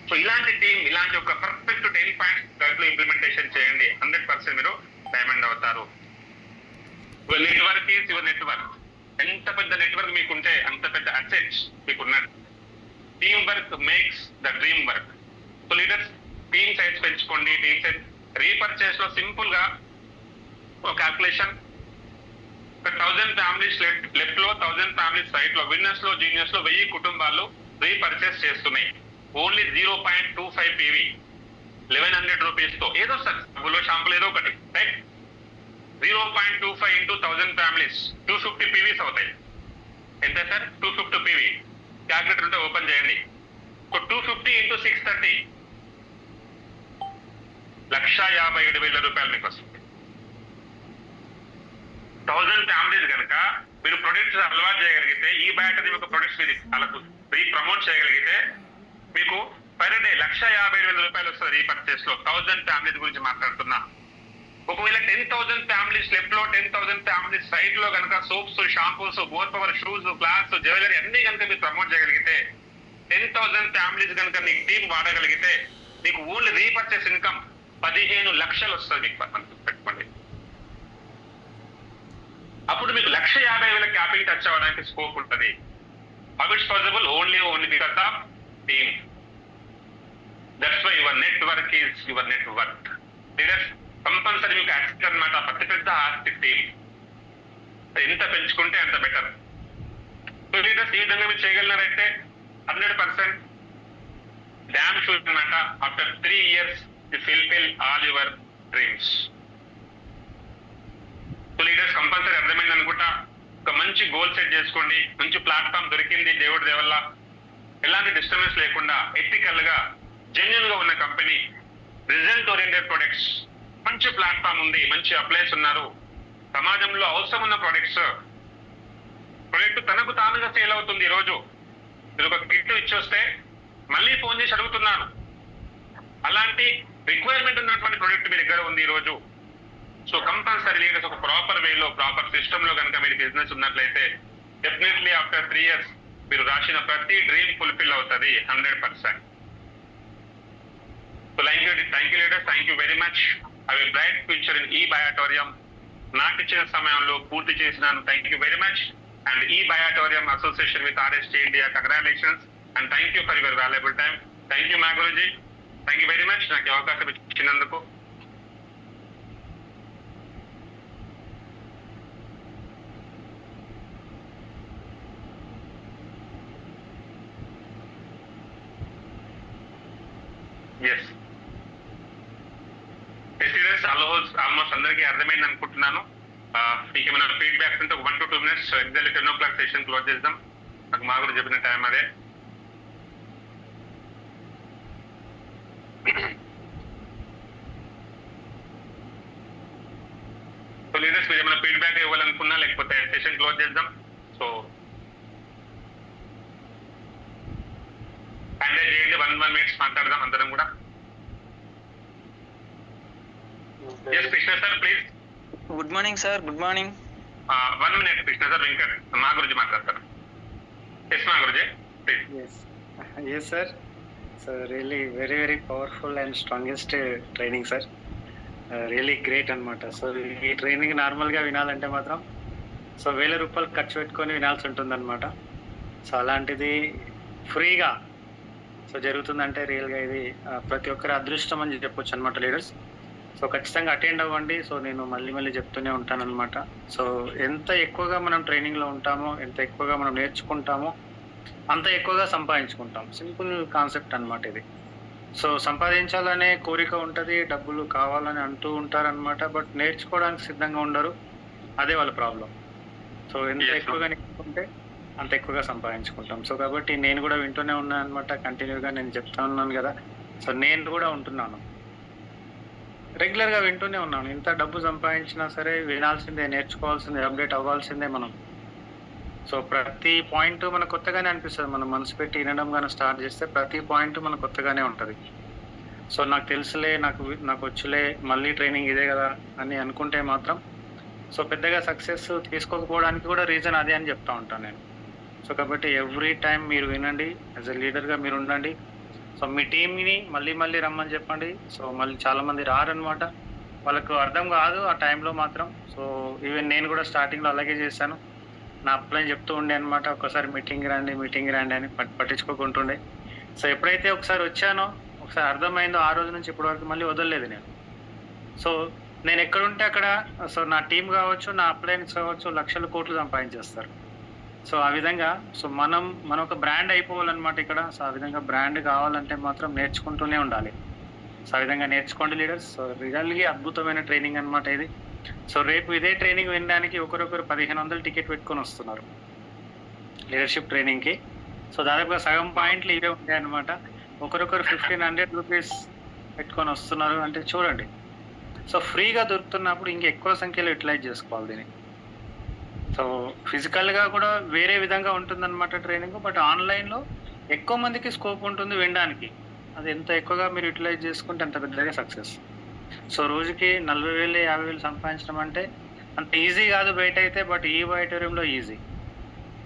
సో ఇలాంటి టీం, ఇలాంటి ఒక పర్ఫెక్ట్ 10 పాయింట్స్ దాంట్లో ఇంప్లిమెంటేషన్ చేయండి. 100% మీరు డైమండ్ అవుతారు. Your network is your network. ఎంత పెద్ద నెట్వర్క్ మీకుంటే అంత పెద్ద అసెట్స్ మీకున్నది. Team work makes the dream work. So leaders, team size పెంచుకోండి. టీమ్ సైజ్ రీపర్చేస్ లో సింపుల్ గా ఒక క్యాల్కులేషన్, 1000 ఫ్యామిలీస్ లెఫ్ట్ లో, 1000 ఫ్యామిలీస్ రైట్ లో, విన్నర్స్ లో, జీనియర్స్ లో 1000 కుటుంబాలు రీపర్చేస్ చేస్తున్నాయి. ఓన్లీ 0.25 PV, 1100 రూపీస్ తో ఏదో సార్ డబ్బులో షాంపులు ఏదో ఒకటి, రైట్? 0.25 into 1000 ఫ్యామిలీస్ 250 PVs అవుతాయి. ఎంత సార్? 250 PV. క్యాల్కులేటర్ ఉంటే ఓపెన్ చేయండి. 250 into 630 1,57,000 మీకు వస్తుంది. 1000 ఫ్యామిలీస్ కనుక మీరు ప్రొడక్ట్స్ అలవాటు చేయగలిగితే, ఈ బ్యాట్ అది మీకు ప్రొడక్ట్స్ మీరు వాళ్ళకు ప్రమోట్ చేయగలిగితే మీకు పర్ డే 1,57,000 వస్తుంది రీపర్చేస్ లో. 1000 ఫ్యామిలీస్ గురించి మాట్లాడుతున్నా. ఒకవేళ 10,000 ఫ్యామిలీస్ లెఫ్ట్ లో, 10,000 ఫ్యామిలీస్ రైట్ లో కనుక soaps, shampoos, bore power shoes, glass, jewellery అన్ని కనుక మీరు ప్రమోట్ చేయగలిగితే, 10,000 ఫ్యామిలీస్ కనుక మీకు టీం వాడగలిగితే మీకు ఓన్లీ రీపర్చేస్ ఇన్కమ్ 15 లక్షలు వస్తుంది మీకు. పెట్టుకోండి. అప్పుడు మీకు 1,50,000 క్యాపింగ్ టచ్ అవ్వడానికి స్కోప్ ఉంటుంది. How it's possible? Only because of team. That's why your network is your network. Leaders, compulsory మీకు యాక్సెస్ అనమాట. పెద్ద పెద్ద ఆస్తి టీమ్ ఎంత పెంచుకుంటే అంత బెటర్. సో లీడర్స్, ఈ విధంగా మీరు చేయగలిగినారైతే 100% డ్యామ్ షూర్ అనమాట. After 3 years you fulfill all your dreams. So leaders, compulsory అర్థమైంది అనుకుంటా. ఒక మంచి గోల్ సెట్ చేసుకోండి. మంచి ప్లాట్ఫామ్ దొరికింది దేవుడి దేవల్ల. ఎలాంటి డిస్టర్బెన్స్ లేకుండా ఎథికల్ గా జెన్యున్ గా ఉన్న కంపెనీ, రిజల్ట్ ఓరియంటెడ్ ప్రొడక్ట్స్, మంచి ప్లాట్ఫామ్ ఉంది, మంచి అప్లైస్ ఉన్నారు, సమాజంలో అవసరం ఉన్న ప్రొడక్ట్స్, ప్రొడక్ట్ తనకు తానుగా సేల్ అవుతుంది. ఈ రోజు మీరు ఒక కిట్ ఇచ్చొస్తే మళ్ళీ ఫోన్ చేసి అడుగుతున్నారు. అలాంటి రిక్వైర్మెంట్ ఉన్నటువంటి ప్రొడక్ట్ మీ దగ్గర ఉంది ఈ రోజు. సో కంపల్సరీ లీడర్స్ ఒక ప్రాపర్ వేలో, ప్రాపర్ సిస్టమ్ లో కనుక మీరు బిజినెస్ ఉన్నట్లయితే డెఫినెట్లీ ఆఫ్టర్ 3 years మీరు రాసిన ప్రతి డ్రీమ్ ఫుల్ఫిల్ అవుతుంది 100%. So thank you leaders, thank you very much. Have a bright future in ఈ బయాటోరియం. నాకు ఇచ్చిన సమయంలో పూర్తి చేసినాను. Thank you very much. And ఈ బయాటోరియం association with RST India, congratulations and thank you for your valuable time. Thank you మా Guruji, thank you very much నాకు ఈ అవకాశం ఇచ్చినందుకు. ఎస్ ఆల్మోస్ట్ అందరికీ అర్థమైంది అనుకుంటున్నాను. మీకు ఏమైనా ఫీడ్బ్యాక్స్ ఉంటే 1 to 2 minutes exactly 10 o'clock session close చేద్దాం. నాకు మా గురించి చెప్పిన టైం అదే. సో లీడర్స్ మీరు ఏమైనా ఫీడ్బ్యాక్ ఇవ్వాలనుకున్నా లేకపోతే సెషన్ క్లోజ్ చేద్దాం. సో హ్యాండిల్ చేయండి, 1 minutes మాట్లాడదాం అందరం కూడా. Yes Krishna sir please. Good morning sir. Good morning. 1 minute Krishna sir, Venkat మా గురించి మాట్లాడతారు. ఎస్ మా గురించి please. Yes sir. So really very powerful and strongest training sir. Really great అనమాట. సో ఈ ట్రైనింగ్ నార్మల్గా వినాలంటే మాత్రం సో 1000 రూపాయలు ఖర్చు పెట్టుకొని వినాల్సి ఉంటుంది అనమాట. సో అలాంటిది ఫ్రీగా సో జరుగుతుందంటే రియల్గా ఇది ప్రతి ఒక్కరి అదృష్టం అని చెప్పొచ్చు అనమాట లీడర్స్. సో ఖచ్చితంగా అటెండ్ అవ్వండి. సో నేను మళ్ళీ చెప్తూనే ఉంటాను అనమాట. సో ఎంత ఎక్కువగా మనం ట్రైనింగ్లో ఉంటామో, ఎంత ఎక్కువగా మనం నేర్చుకుంటామో అంత ఎక్కువగా సంపాదించుకుంటాం. సింపుల్ కాన్సెప్ట్ అనమాట ఇది. సో సంపాదించాలనే కోరిక ఉంటుంది, డబ్బులు కావాలని అంటూ ఉంటారనమాట. బట్ నేర్చుకోవడానికి సిద్ధంగా ఉండరు, అదే వాళ్ళ ప్రాబ్లం. సో ఎంత ఎక్కువగా నేర్చుకుంటే అంత ఎక్కువగా సంపాదించుకుంటాం. సో కాబట్టి నేను కూడా వింటూనే ఉన్నాను అనమాట. కంటిన్యూగా నేను చెప్తా ఉన్నాను కదా. సో నేను కూడా ఉంటున్నాను, రెగ్యులర్గా వింటూనే ఉన్నాను. ఇంత డబ్బు సంపాదించినా సరే వినాల్సిందే, నేర్చుకోవాల్సిందే, అప్డేట్ అవ్వాల్సిందే మనం. సో ప్రతి పాయింట్ మనకు కొత్తగానే అనిపిస్తుంది. మనం మనసు పెట్టి వినడం కానీ స్టార్ట్ చేస్తే ప్రతి పాయింట్ మనకు కొత్తగానే ఉంటుంది. సో నాకు తెలుసులే, నాకు వచ్చులే, మళ్ళీ ట్రైనింగ్ ఇదే కదా అని అనుకుంటే మాత్రం సో పెద్దగా సక్సెస్ తీసుకోకపోవడానికి కూడా రీజన్ అదే అని చెప్తా ఉంటాను నేను. సో కాబట్టి ఎవ్రీ టైం మీరు వినండి, యాజ్ ఎ లీడర్గా మీరు ఉండండి. సో మీ టీంని మళ్ళీ రమ్మని చెప్పండి. సో మళ్ళీ చాలామంది రారనమాట, వాళ్ళకు అర్థం కాదు ఆ టైంలో మాత్రం. సో ఈవెన్ నేను కూడా స్టార్టింగ్లో అలాగే చేశాను. నా అప్లైన్ చెప్తూ ఉండే అనమాట, ఒకసారి మీటింగ్ రండి అని పట్టించుకోకుంటుండే. సో ఎప్పుడైతే ఒకసారి వచ్చానో, ఒకసారి అర్థమైందో, ఆ రోజు నుంచి ఇప్పటి వరకు మళ్ళీ వదలలేదు నేను. సో నేను ఎక్కడుంటే అక్కడ సో నా టీం కావచ్చు, నా అప్లైన్స్ కావచ్చు, లక్షల కోట్లు సంపాదించేస్తారు. సో ఆ విధంగా సో మనం ఒక బ్రాండ్ అయిపోవాలన్నమాట ఇక్కడ. సో ఆ విధంగా బ్రాండ్ కావాలంటే మాత్రం నేర్చుకుంటూనే ఉండాలి. సో ఆ విధంగా నేర్చుకోండి లీడర్స్. సో రియల్గా అద్భుతమైన ట్రైనింగ్ అనమాట ఇది. సో రేపు ఇదే ట్రైనింగ్ వినడానికి ఒకరొకరు 1500 టికెట్ పెట్టుకొని వస్తున్నారు లీడర్షిప్ ట్రైనింగ్కి. సో దాదాపుగా సగం పాయింట్లు ఇవే ఉంటాయి అనమాట. ఒకరొకరు 1500 రూపీస్ పెట్టుకొని వస్తున్నారు అంటే చూడండి. సో ఫ్రీగా దొరుకుతున్నప్పుడు ఇంకెక్కువ సంఖ్యలో యూటిలైజ్ చేసుకోవాలి దీన్ని. సో ఫిజికల్గా కూడా వేరే విధంగా ఉంటుందన్నమాట ట్రైనింగ్. బట్ ఆన్లైన్లో ఎక్కువ మందికి స్కోప్ ఉంటుంది వినడానికి. అది ఎంత ఎక్కువగా మీరు యూటిలైజ్ చేసుకుంటే అంత పెద్దగా సక్సెస్. సో రోజుకి 40,000 50,000 సంపాదించడం అంటే అంత ఈజీ కాదు బయట అయితే. బట్ ఈ ఆడిటోరియంలో ఈజీ.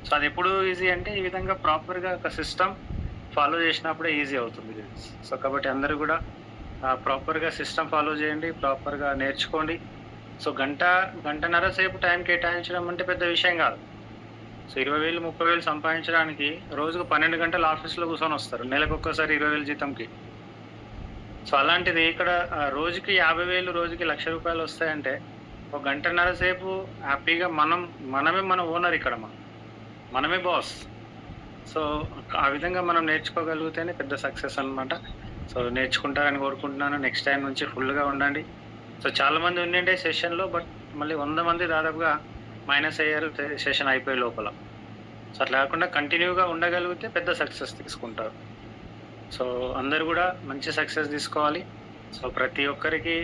సో అది ఎప్పుడు ఈజీ అంటే ఈ విధంగా ప్రాపర్గా ఒక సిస్టమ్ ఫాలో చేసినప్పుడే ఈజీ అవుతుంది. సో కాబట్టి అందరూ కూడా ప్రాపర్గా సిస్టమ్ ఫాలో చేయండి, ప్రాపర్గా నేర్చుకోండి. సో గంటన్నర సేపు టైం కేటాయించడం అంటే పెద్ద విషయం కాదు. సో 20,000 30,000 సంపాదించడానికి రోజుకు 12 గంటలు ఆఫీస్లో కూర్చొని వస్తారు, నెలకు ఒక్కసారి 20,000 జీతంకి. సో అలాంటిది ఇక్కడ రోజుకి 50,000, రోజుకి 1,00,000 రూపాయలు వస్తాయంటే ఒక గంటన్నర సేపు హ్యాపీగా మనమే మన ఓనర్ ఇక్కడ, మనమే బాస్. సో ఆ విధంగా మనం నేర్చుకోగలిగితేనే పెద్ద సక్సెస్ అనమాట. సో నేర్చుకుంటారని కోరుకుంటున్నాను. నెక్స్ట్ టైం నుంచి ఫుల్గా ఉండండి. సో చాలామంది ఉండిండే సెషన్లో, బట్ మళ్ళీ 100 మంది దాదాపుగా మైనస్ అయ్యారు సెషన్ అయిపోయే లోపల. సో అట్లా కాకుండా కంటిన్యూగా ఉండగలిగితే పెద్ద సక్సెస్ తీసుకుంటారు. సో అందరు కూడా మంచి సక్సెస్ తీసుకోవాలి. సో ప్రతి ఒక్కరికి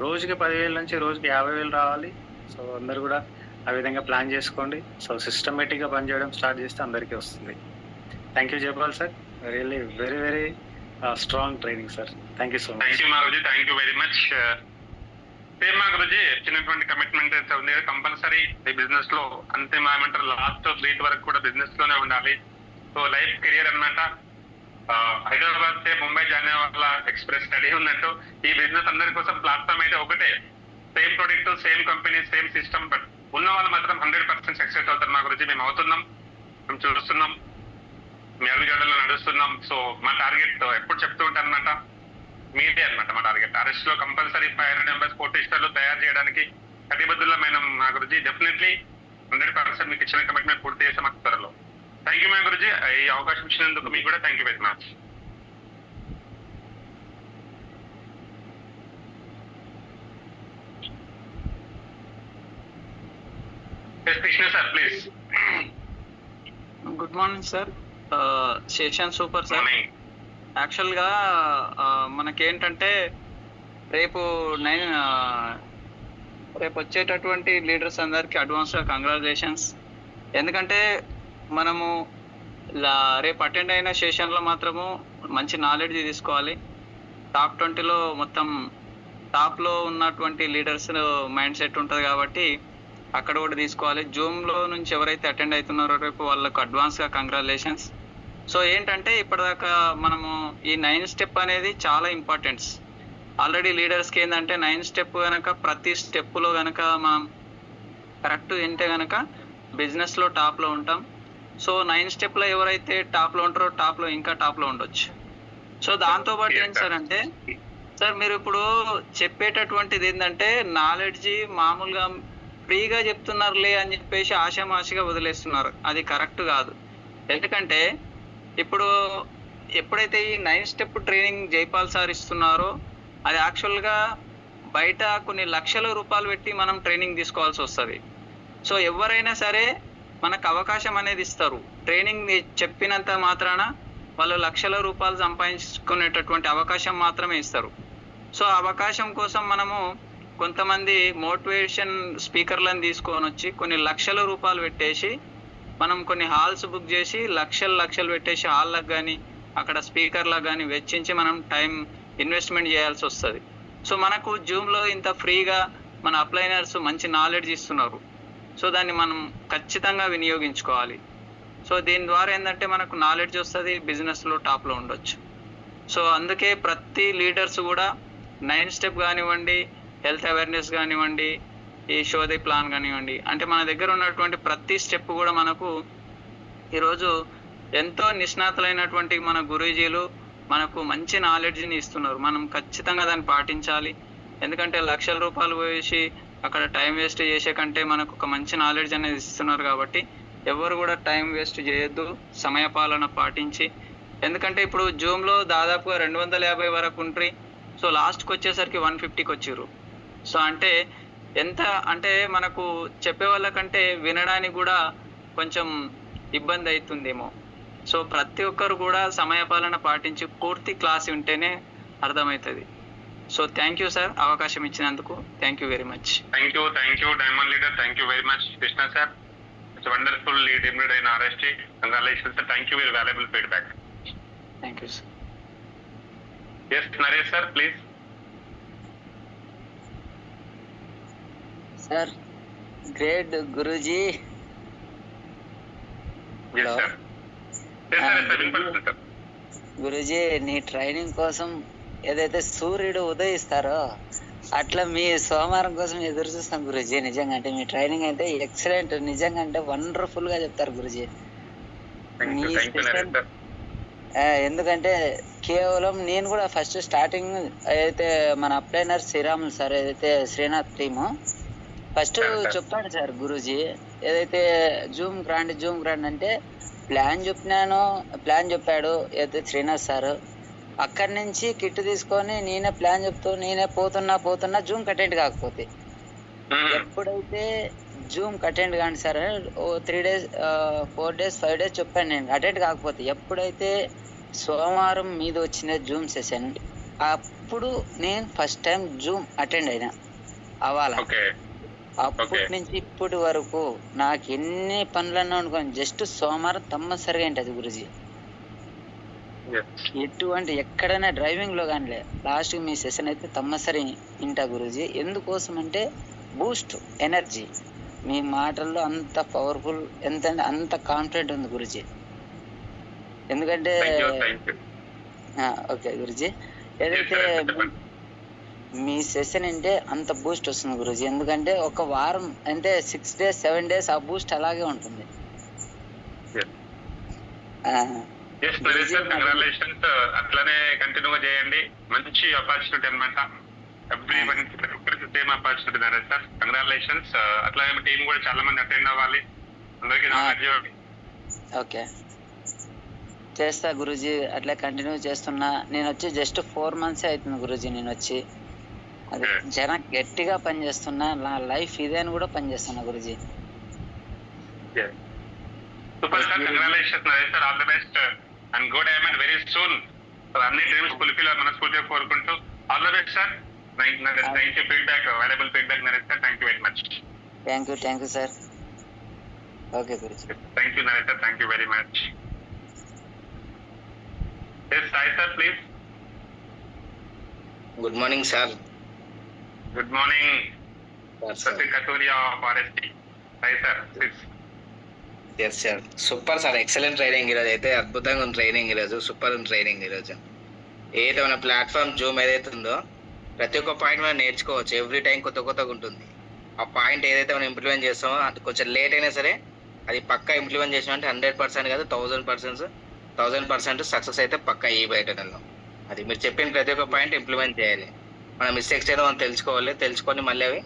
రోజుకి 10,000 నుంచి రోజుకి 50,000 రావాలి. సో అందరు కూడా ఆ విధంగా ప్లాన్ చేసుకోండి. సో సిస్టమేటిక్గా పనిచేయడం స్టార్ట్ చేస్తే అందరికీ వస్తుంది. Thank you Jayapal sir. Really very strong training sir. Thank you so much. Thank you మాగురుజీ, thank you very much. Same మాగురుజీ చిన్నటువంటి కమిట్మెంట్ అయితే ఉంది, కంపల్సరీ ఈ బిజినెస్ లో అంతిమ ఏమంటారు లాస్ట్ బ్రీత్ వరకు కూడా బిజినెస్ లోనే ఉండాలి. సో లైఫ్ కెరియర్ అన్నమాట. హైదరాబాద్ से ముంబై जाने वाला एक्सप्रेस స్టడీ ఉన్నట్టు ఈ బిజినెస్ అందరి కోసం ప్లాట్ఫామ్ అయితే ఒకటే. Same product, same company, same system, but ఉన్న వాళ్ళు మాత్రం 100% సక్సెస్ అవుతారు. మా గురించి మేము అవుతున్నాం, మేము చూస్తున్నాం, మీ అడుగుజాడల్లో నడుస్తున్నాం. సో మా టార్గెట్ ఎప్పుడు చెప్తూ ఉంటాను అనమాట, మీదే అనమాట మా టార్గెట్. అరెస్ట్ లో కంపల్సరీ 500 మెంబర్స్ కోటిస్టర్లు తయారు చేయడానికి కటిబద్ధులమైన మా గురించి డెఫినెట్లీ 100% మీకు ఇచ్చిన కమిట్మెంట్ పూర్తి చేసే మాకు త్వరలో. థ్యాంక్ యూ మా గురుజీ, ఈ అవకాశం ఇచ్చినందుకు మీకు కూడా thank you very much. Krishna sir please. Good morning sir. Session super sir. Morning. యాక్చువల్గా మనకేంటంటే రేపు రేపు వచ్చేటటువంటి లీడర్స్ అందరికీ అడ్వాన్స్గా కంగ్రాచులేషన్స్. ఎందుకంటే మనము రేపు అటెండ్ అయిన సెషన్లో మాత్రము మంచి నాలెడ్జ్ తీసుకోవాలి. టాప్ 20లో మొత్తం టాప్లో ఉన్నటువంటి లీడర్స్ మైండ్ సెట్ ఉంటుంది కాబట్టి అక్కడ కూడా తీసుకోవాలి. జూమ్లో నుంచి ఎవరైతే అటెండ్ అవుతున్నారో రేపు వాళ్ళకు అడ్వాన్స్గా కంగ్రాచులేషన్స్. సో ఏంటంటే ఇప్పటిదాకా మనము ఈ 9 స్టెప్ అనేది చాలా ఇంపార్టెంట్స్. ఆల్రెడీ లీడర్స్కి ఏంటంటే 9 స్టెప్ కనుక ప్రతి స్టెప్పులో కనుక మనం కరెక్ట్ వింటే కనుక బిజినెస్లో టాప్లో ఉంటాం. సో 9 స్టెప్లో ఎవరైతే టాప్లో ఉంటారో టాప్లో ఇంకా టాప్లో ఉండొచ్చు. సో దాంతోపాటు ఏంటి సార్ అంటే సార్ మీరు ఇప్పుడు చెప్పేటటువంటిది ఏంటంటే నాలెడ్జ్ మామూలుగా ఫ్రీగా చెప్తున్నారులే అని చెప్పేసి ఆషామాషిగా వదిలేస్తున్నారు. అది కరెక్ట్ కాదు. ఎందుకంటే ఇప్పుడు ఎప్పుడైతే ఈ 9 స్టెప్ ట్రైనింగ్ జైపాల్ సార్ ఇస్తున్నారో అది యాక్చువల్గా బయట కొన్ని లక్షల రూపాయలు పెట్టి మనం ట్రైనింగ్ తీసుకోవాల్సి వస్తుంది. సో ఎవరైనా సరే మనకు అవకాశం అనేది ఇస్తారు. ట్రైనింగ్ చెప్పినంత మాత్రాన వాళ్ళు లక్షల రూపాయలు సంపాదించుకునేటటువంటి అవకాశం మాత్రమే ఇస్తారు. సో అవకాశం కోసం మనము కొంతమంది మోటివేషన్ స్పీకర్లను తీసుకొని వచ్చి కొన్ని లక్షల రూపాయలు పెట్టేసి మనం కొన్ని హాల్స్ బుక్ చేసి లక్షలు పెట్టేసి హాల్లకు కానీ అక్కడ స్పీకర్లకు కానీ వెచ్చించి మనం టైం ఇన్వెస్ట్మెంట్ చేయాల్సి వస్తుంది. సో మనకు జూమ్లో ఇంత ఫ్రీగా మన అప్లైనర్స్ మంచి నాలెడ్జ్ ఇస్తున్నారు. సో దాన్ని మనం ఖచ్చితంగా వినియోగించుకోవాలి. సో దీని ద్వారా ఏంటంటే మనకు నాలెడ్జ్ వస్తుంది, బిజినెస్లో టాప్లో ఉండొచ్చు. సో అందుకే ప్రతి లీడర్స్ కూడా 9 స్టెప్ కానివ్వండి, హెల్త్ అవేర్నెస్ కానివ్వండి, ఈ షోది ప్లాన్ కానివ్వండి, అంటే మన దగ్గర ఉన్నటువంటి ప్రతి స్టెప్ కూడా మనకు ఈరోజు ఎంతో నిష్ణాతులైనటువంటి మన గురూజీలు మనకు మంచి నాలెడ్జ్ని ఇస్తున్నారు. మనం ఖచ్చితంగా దాన్ని పాటించాలి. ఎందుకంటే లక్షల రూపాయలు వేసి అక్కడ టైం వేస్ట్ చేసే కంటే మనకు ఒక మంచి నాలెడ్జ్ అనేది ఇస్తున్నారు. కాబట్టి ఎవరు కూడా టైం వేస్ట్ చేయొద్దు, సమయపాలన పాటించి. ఎందుకంటే ఇప్పుడు జూమ్లో దాదాపుగా 250 వరకు ఉంటాయి. సో లాస్ట్కి వచ్చేసరికి 150కి వచ్చారు. సో అంటే ఎంత అంటే మనకు చెప్పే వాళ్ళకంటే వినడానికి కూడా కొంచెం ఇబ్బంది అవుతుందేమో. సో ప్రతి ఒక్కరు కూడా సమయపాలన పాటించి పూర్తి క్లాస్ వింటేనే అర్థమవుతుంది. సో థ్యాంక్ యూ సార్, అవకాశం ఇచ్చినందుకు thank you very much. Thank you diamond leader. Thank you very much Krishna sir. It's wonderful lead in RST. Congratulations sir. Thank you very valuable feedback. Thank you sir. Yes Naresh sir please. Sir great Guruji. Yes sir. వినపడుతుంది sir. Guruji నీ training కోసం ఏదైతే సూర్యుడు ఉదయిస్తారో అట్లా మీ సోమవారం కోసం ఎదురు చూస్తాం గురూజీ. నిజంగా అంటే మీ ట్రైనింగ్ అయితే ఎక్సలెంట్, నిజంగా అంటే వండర్ఫుల్ గా చెప్తారు గురూజీ. ఎందుకంటే కేవలం నేను కూడా ఫస్ట్ స్టార్టింగ్ అయితే మన అప్లైనర్ శ్రీరాములు సార్ ఏదైతే శ్రీనాథ్ టీము ఫస్ట్ చెప్పాడు సార్ గురూజీ. ఏదైతే జూమ్ గ్రాండ్ అంటే ప్లాన్ చెప్పాడు ఏదైతే శ్రీనాథ్ సార్. అక్కడి నుంచి కిట్ తీసుకొని నేనే ప్లాన్ చెప్తూ నేనే పోతున్నా జూమ్ అటెండ్ కాకపోతే ఎప్పుడైతే జూమ్ అటెండ్ కాండి సార్ 3 days 4 days 5 days చెప్పాను నేను అటెండ్ కాకపోతే. ఎప్పుడైతే సోమవారం మీద వచ్చిన జూమ్ సెషన్ అప్పుడు నేను ఫస్ట్ టైం జూమ్ అటెండ్ అయినా అవ్వాలా. అప్పటి నుంచి ఇప్పటి వరకు నాకు ఎన్ని పనులన్నా అనుకోని జస్ట్ సోమవారం తప్పనిసరిగా ఏంటది గురూజీ. ఎటువంటి ఎక్కడైనా డ్రైవింగ్ లో కానీ లాస్ట్ మీ సెషన్ అయితే తప్పనిసరి ఇంటా గురూజీ. ఎందుకోసం అంటే బూస్ట్ ఎనర్జీ. మీ మాటల్లో అంత పవర్ఫుల్, ఎంత అంత కాన్ఫిడెంట్ ఉంది గురూజీ. ఎందుకంటే ఓకే గురూజీ, ఏదైతే మీ సెషన్ అంటే అంత బూస్ట్ వస్తుంది గురూజీ. ఎందుకంటే ఒక వారం అంటే 6 days 7 days ఆ బూస్ట్ అలాగే ఉంటుంది. అట్లానే కంటిన్యూగా చేయండి. మంచి ఆపర్చునిటీ అనమాట. Same opportunity Naresh sir. Congratulations. అట్లానే టీం కూడా చాలా మంది అటెండ్ అవ్వాలి. అందరికీ ఓకే చేస్తా గురూజీ. అట్లా కంటిన్యూ చేస్తున్నా. నేను వచ్చి జస్ట్ 4 months అవుతుంది గురూజీ. నేను వచ్చి అది జనం గట్టిగా పనిచేస్తున్నా. నా లైఫ్ ఇదే అని కూడా పనిచేస్తున్నా Guruji. Super sir, congratulations Naresh sir, all the best and go diamond very soon. అన్ని డ్రీమ్స్ ఫుల్ఫిల్ మనస్ఫూర్తిగా కోరుకుంటూ all the best sir. Thank you feedback, available feedback Naresh sir. Thank you very much. Thank you sir. Okay Guruji. Thank you Naresh sir, thank you very much. Yes Sai sir please. Good morning sir. Good morning Satya Katoria of RST. Sai sir please. Yes sir, super sir, excellent training ఈరోజు అయితే. అద్భుతంగా ఉంది training ఈరోజు, super ఉంది training ఈరోజు. ఏదైతే మన platform Zoom ఏదైతే ఉందో ప్రతి ఒక్క పాయింట్ మనం నేర్చుకోవచ్చు. ఎవ్రీ టైం కొత్తగా ఉంటుంది. ఆ పాయింట్ ఏదైతే మనం ఇంప్లిమెంట్ చేస్తామో అది కొంచెం లేట్ అయినా సరే అది పక్కా ఇంప్లిమెంట్ చేసినామంటే 100% కాదు 1000% సక్సెస్ అయితే పక్కా ఈ బయటలో. అది మీరు చెప్పిన ప్రతి ఒక్క పాయింట్ ఇంప్లిమెంట్ చేయాలి. మన మిస్టేక్స్ ఏదో మనం తెలుసుకొని మళ్ళీ అవి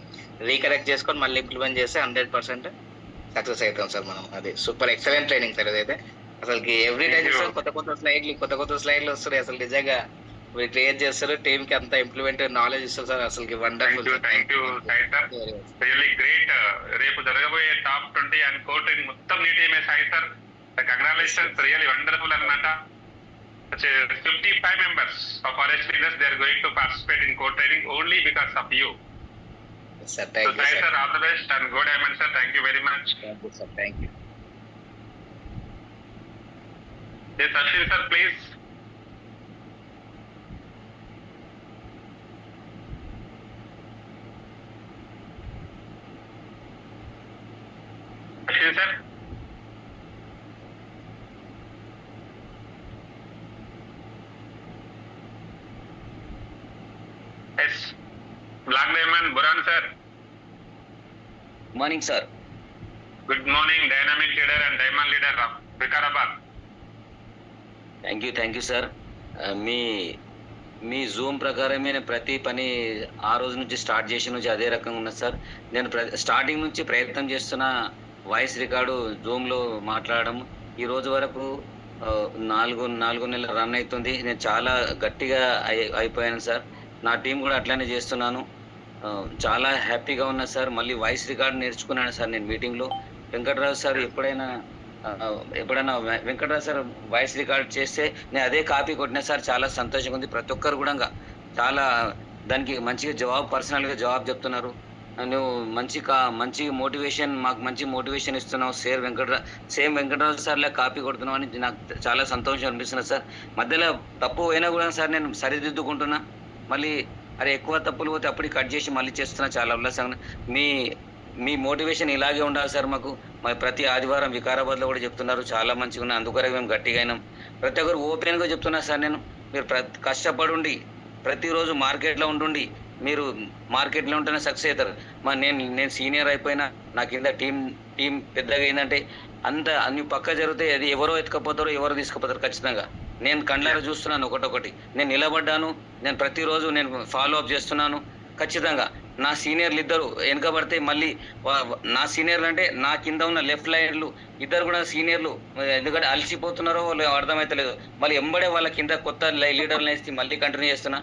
రీకరెక్ట్ చేసుకొని మళ్ళీ ఇంప్లిమెంట్ చేస్తే 100% సక్సెస్ అవుతాం సార్ మనం. అది సూపర్ ఎక్సలెంట్ ట్రైనింగ్ సార్ ఇదైతే. అసలుకి ఎవ్రీ టైం చూస్తారు కొత్త స్లైడ్లు వస్తున్నాయి. అసలు నిజంగా మీరు క్రియేట్ చేస్తారు, టీమ్ కి అంత ఇంప్లిమెంట్ నాలెడ్జ్ ఇస్తారు సార్. అసలుకి wonderful. Thank you Sai sir, really great. రేపు జరగబోయే టాప్ 20 అండ్ కోర్ ట్రైనింగ్ మొత్తం నీ టీమే Sai sir. Congratulations, really wonderful అన్నమాట. 55 members of RS Leaders, they are going to participate in core training only because of you. Sir, thank you, Sai sir, all the best and go Diamond sir. Thank you very much. Thank you, sir. Thank you. Yes, Ashwin sir, please. Ashwin sir. Yes. Black Diamond, Buran sir. Morning sir. Good morning, dynamic leader and diamond leader of Vikarabad. Thank you sir. Me Zoom ప్రకారమే నేను ప్రతి పని ఆ రోజు నుంచి start చేసిన నుంచి అదే రకంగా ఉన్నది సార్. నేను స్టార్టింగ్ నుంచి ప్రయత్నం చేస్తున్న వాయిస్ రికార్డు జూమ్లో మాట్లాడడం ఈ రోజు వరకు 4 నెలలు రన్ అవుతుంది. నేను చాలా గట్టిగా అయిపోయాను సార్. నా టీం కూడా అట్లానే చేస్తున్నాను. చాలా హ్యాపీగా ఉన్నా సార్. మళ్ళీ వాయిస్ రికార్డ్ నేర్చుకున్నాను సార్ నేను మీటింగ్లో. వెంకటరాజు సార్ ఎప్పుడైనా వెంకటరాజు సార్ వాయిస్ రికార్డ్ చేస్తే నేను అదే కాపీ కొట్టినా సార్. చాలా సంతోషంగా ఉంది. ప్రతి ఒక్కరు కూడా చాలా దానికి మంచిగా పర్సనల్గా జవాబు చెప్తున్నారు. నువ్వు మంచి మోటివేషన్, మాకు మంచి మోటివేషన్ ఇస్తున్నావు. సేమ్ వెంకటరాజు సార్లా కాపీ కొడుతున్నావు అని నాకు చాలా సంతోషం అనిపిస్తున్నది సార్. మధ్యలో తప్పు అయినా కూడా సార్ నేను సరిదిద్దుకుంటున్నా. మళ్ళీ ఎక్కువ తప్పులు పోతే అప్పటికి కట్ చేసి మళ్ళీ చేస్తున్నా. చాలా ఉల్లాసంగా మీ మోటివేషన్ ఇలాగే ఉండాలి సార్ మాకు. ప్రతి ఆదివారం వికారాబాద్లో కూడా చెప్తున్నారు, చాలా మంచిగా ఉన్నాయి. అందుకొరకు మేము గట్టిగా అయినాం. ప్రతి ఒక్కరు ఓపెన్గా చెప్తున్నా సార్. మీరు కష్టపడి ప్రతిరోజు మార్కెట్లో ఉండి మీరు మార్కెట్లో ఉంటేనే సక్సెస్ అవుతారు. నేను సీనియర్ అయిపోయినా నా కింద టీం పెద్దగా అయిందంటే అన్ని పక్క జరిగితే అది ఎవరో ఎత్తుకపోతారో ఎవరో తీసుకుపోతారు ఖచ్చితంగా. నేను కండ్లారా చూస్తున్నాను ఒకటొకటి. నేను నిలబడ్డాను. నేను ప్రతిరోజు ఫాలో అప్ చేస్తున్నాను. ఖచ్చితంగా నా సీనియర్లు ఇద్దరు వెనకబడితే మళ్ళీ నా సీనియర్లు అంటే నా కింద ఉన్న లెఫ్ట్ లైన్లు ఇద్దరు కూడా సీనియర్లు. ఎందుకంటే అలసిపోతున్నారో వాళ్ళు అర్థమవుతలేదు. మళ్ళీ ఎంబడే వాళ్ళ కింద కొత్త లీడర్లు వేసి మళ్ళీ కంటిన్యూ చేస్తున్నా.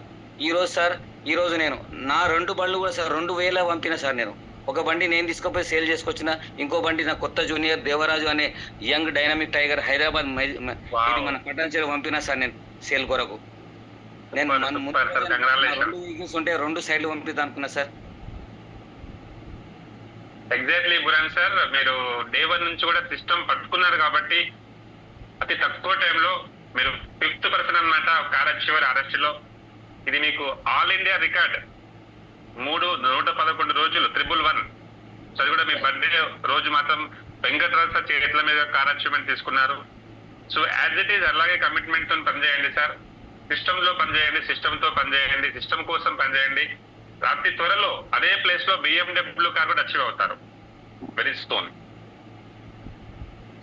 ఈరోజు నేను నా 2 బండ్లు కూడా సార్ 2000 పంపిన సార్. నేను ఒక బండి నేను తీసుకుపోయి సేల్ చేసుకొచ్చిన, ఇంకో బండి నా కొత్త జూనియర్ దేవరాజు అనే యంగ్ డైనమిక్ టైగర్ హైదరాబాద్ ఇది మన పటాన్చెరు పంపినా సార్ నేను సేల్ కొరకు. నేను 2 వెహికల్స్ ఉంటే 2 సైడ్లు పంపిద్దాం అనుకున్నా సార్. ఎగ్జాక్ట్లీ బురాన్ సార్, మీరు డే 1 నుంచి కూడా సిస్టమ్ పట్టుకున్నారు కాబట్టి అతి తక్కువ టైంలో మీరు 5th పర్సన్ అన్నమాట కారచివరి అరెస్టులో. ఇది మీకు ఆల్ ఇండియా రికార్డ్. 111 రోజులు 111. అది కూడా మీ బర్త్డే రోజు మాత్రం వెంకటరాజు సార్ చేతుల మీద కార్ అచీవ్మెంట్ తీసుకున్నారు. సో యాజ్ ఇట్ ఈజ్ అలాగే కమిట్మెంట్ తో పనిచేయండి సార్. సిస్టమ్ లో పనిచేయండి, సిస్టమ్ తో పనిచేయండి, సిస్టమ్ కోసం పనిచేయండి. రాత్రి త్వరలో అదే ప్లేస్ లో BMW కార్ కూడా అచీవ్ అవుతారు వెరీ సూన్.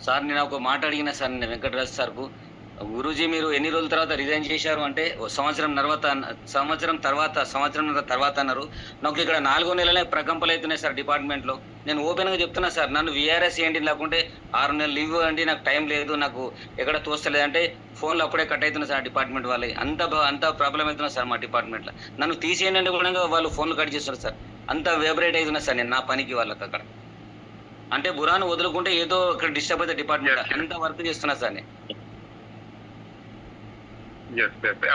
సార్ నేను ఒక మాట అడిగిన సార్ నేను వెంకటరాజు సార్కు, గురూజీ మీరు ఎన్ని రోజుల తర్వాత రిజైన్ చేశారు అంటే సంవత్సరం తర్వాత అన్నారు. నాకు ఇక్కడ 4 నెలలే ప్రకంపలు అవుతున్నాయి సార్ డిపార్ట్మెంట్లో. నేను ఓపెన్గా చెప్తున్నా సార్, నన్ను VRS ఏంటి, లేకుంటే 6 నెలలు లీవ్ అండి, నాకు టైం లేదు, నాకు ఎక్కడ తోస్తలేదు అంటే ఫోన్లు అప్పుడే కట్ అవుతున్నాయి సార్ డిపార్ట్మెంట్ వాళ్ళకి. అంత ప్రాబ్లం అవుతున్నా సార్ మా డిపార్ట్మెంట్లో. నన్ను తీసేయండి కూడా వాళ్ళు ఫోన్లు కట్ చేస్తున్నారు సార్. అంత వేబరేట్ అవుతున్నా సార్ నేను నా పనికి వాళ్ళకి అక్కడ. అంటే బురాన్ వదులుకుంటే ఏదో ఇక్కడ డిస్టర్బ్ అయితే డిపార్ట్మెంట్ Yes, yes. అంత వర్క్ చేస్తున్నా సార్ నేను.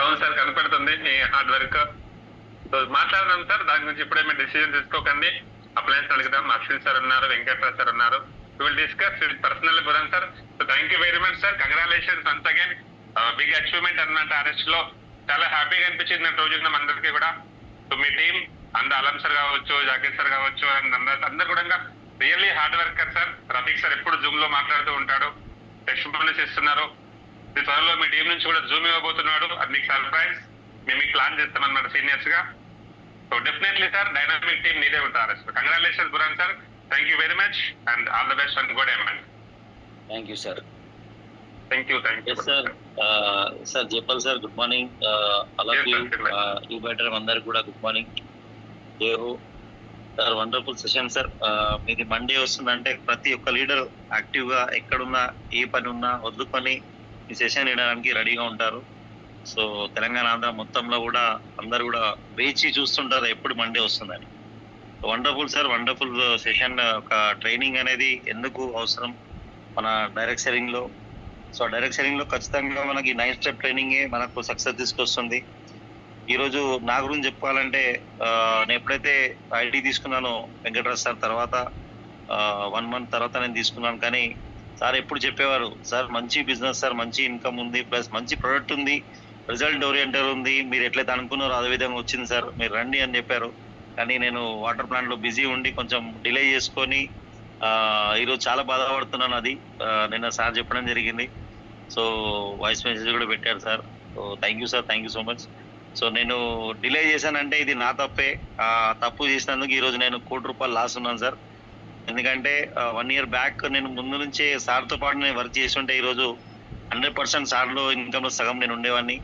అవును సార్, కనపడుతుంది మీ హార్డ్ వర్క్. సో మాట్లాడదాం సార్ దాని గురించి. ఇప్పుడే మీరు డిసిజన్ తీసుకోకండి. అప్లయన్స్ అడుగుదాం. అశ్విన్ సార్ ఉన్నారు, వెంకట్రాజ్ సార్ ఉన్నారు. విల్ డిస్కస్ పర్సనల్ బురాన్ sir. So thank you very much sir. Congratulations once again. Big achievement అన్నమాట అరెస్ట్ లో. చాలా హ్యాపీగా అనిపించింది నేను రోజున అందరికీ కూడా. సో మీ టీం అలం సార్ కావచ్చు, జాకేర్ సార్ కావచ్చు, అందరు కూడా really hard worker sir. Rafiq sir ఎప్పుడు జూమ్ లో మాట్లాడుతూ ఉంటాడు, టెస్టిమోనీస్ ఇస్తున్నారు. త్వరలో మీ టీం నుంచి కూడా జూమ్ ఇవ్వబోతున్నాడు. అది మీకు సర్ప్రైజ్. మేము మీకు ప్లాన్ చేస్తామన్నమాట సీనియర్స్ గా. So definitely sir dynamic team మీదే ఉంటారు. Congratulations Buran sir. Thank you very much and all the best and good ఎమ్మెన్. Thank you sir. Thank you. Sir sir Jaipal sir, good morning. అలాగే ఈ బెటర్ అందరికి కూడా గుడ్ మార్నింగ్. దేహు sir, wonderful session sir. మీది Monday వస్తుందంటే ప్రతి ఒక్క లీడర్ యాక్టివ్ గా ఎక్కడున్నా ఏ పని ఉన్నా వదులుకొని ఈ సెషన్ వినడానికి రెడీగా ఉంటారు. సో తెలంగాణ ఆంధ్ర మొత్తంలో కూడా అందరు కూడా వేచి చూస్తుంటారు ఎప్పుడు మండే వస్తుందని. Wonderful sir, wonderful session. ఒక ట్రైనింగ్ అనేది ఎందుకు అవసరం మన డైరెక్ట్ సెల్లింగ్ లో. సో డైరెక్ట్ సెల్లింగ్ లో ఖచ్చితంగా మనకి 9 స్టెప్ ట్రైనింగ్ మనకు సక్సెస్ తీసుకొస్తుంది. ఈ రోజు నా గురించి చెప్పాలంటే నేను ఎప్పుడైతే ఐడి తీసుకున్నానో వెంకటరాజ్ సార్ తర్వాత 1 మంత్ తర్వాత నేను తీసుకున్నాను. కానీ సార్ ఎప్పుడు చెప్పేవారు, సార్ మంచి బిజినెస్ సార్, మంచి ఇన్కమ్ ఉంది, ప్లస్ మంచి ప్రొడక్ట్ ఉంది, రిజల్ట్ ఓరియంటెడ్ ఉంది, మీరు ఎట్లయితే అనుకున్నారో అదే విధంగా వచ్చింది సార్, మీరు రండి అని చెప్పారు. కానీ నేను వాటర్ ప్లాంట్ లో బిజీ ఉండి కొంచెం డిలే చేసుకొని ఈరోజు చాలా బాధపడుతున్నాను. అది నిన్న సార్ చెప్పడం జరిగింది. సో వాయిస్ మెసేజ్ కూడా పెట్టారు sir. So thank you sir, thank you so much. So నేను డిలే చేశానంటే ఇది నా తప్పే. తప్పు చేసినందుకు ఈరోజు నేను ₹1 కోటి లాస్ ఉన్నాను సార్. ఎందుకంటే 1 year బ్యాక్ నేను ముందు నుంచే సార్తో పాటు నేను వర్క్ చేసి ఉంటే ఈరోజు 100% సార్లో ఇన్కమ్ లో సగం నేను ఉండేవాడిని.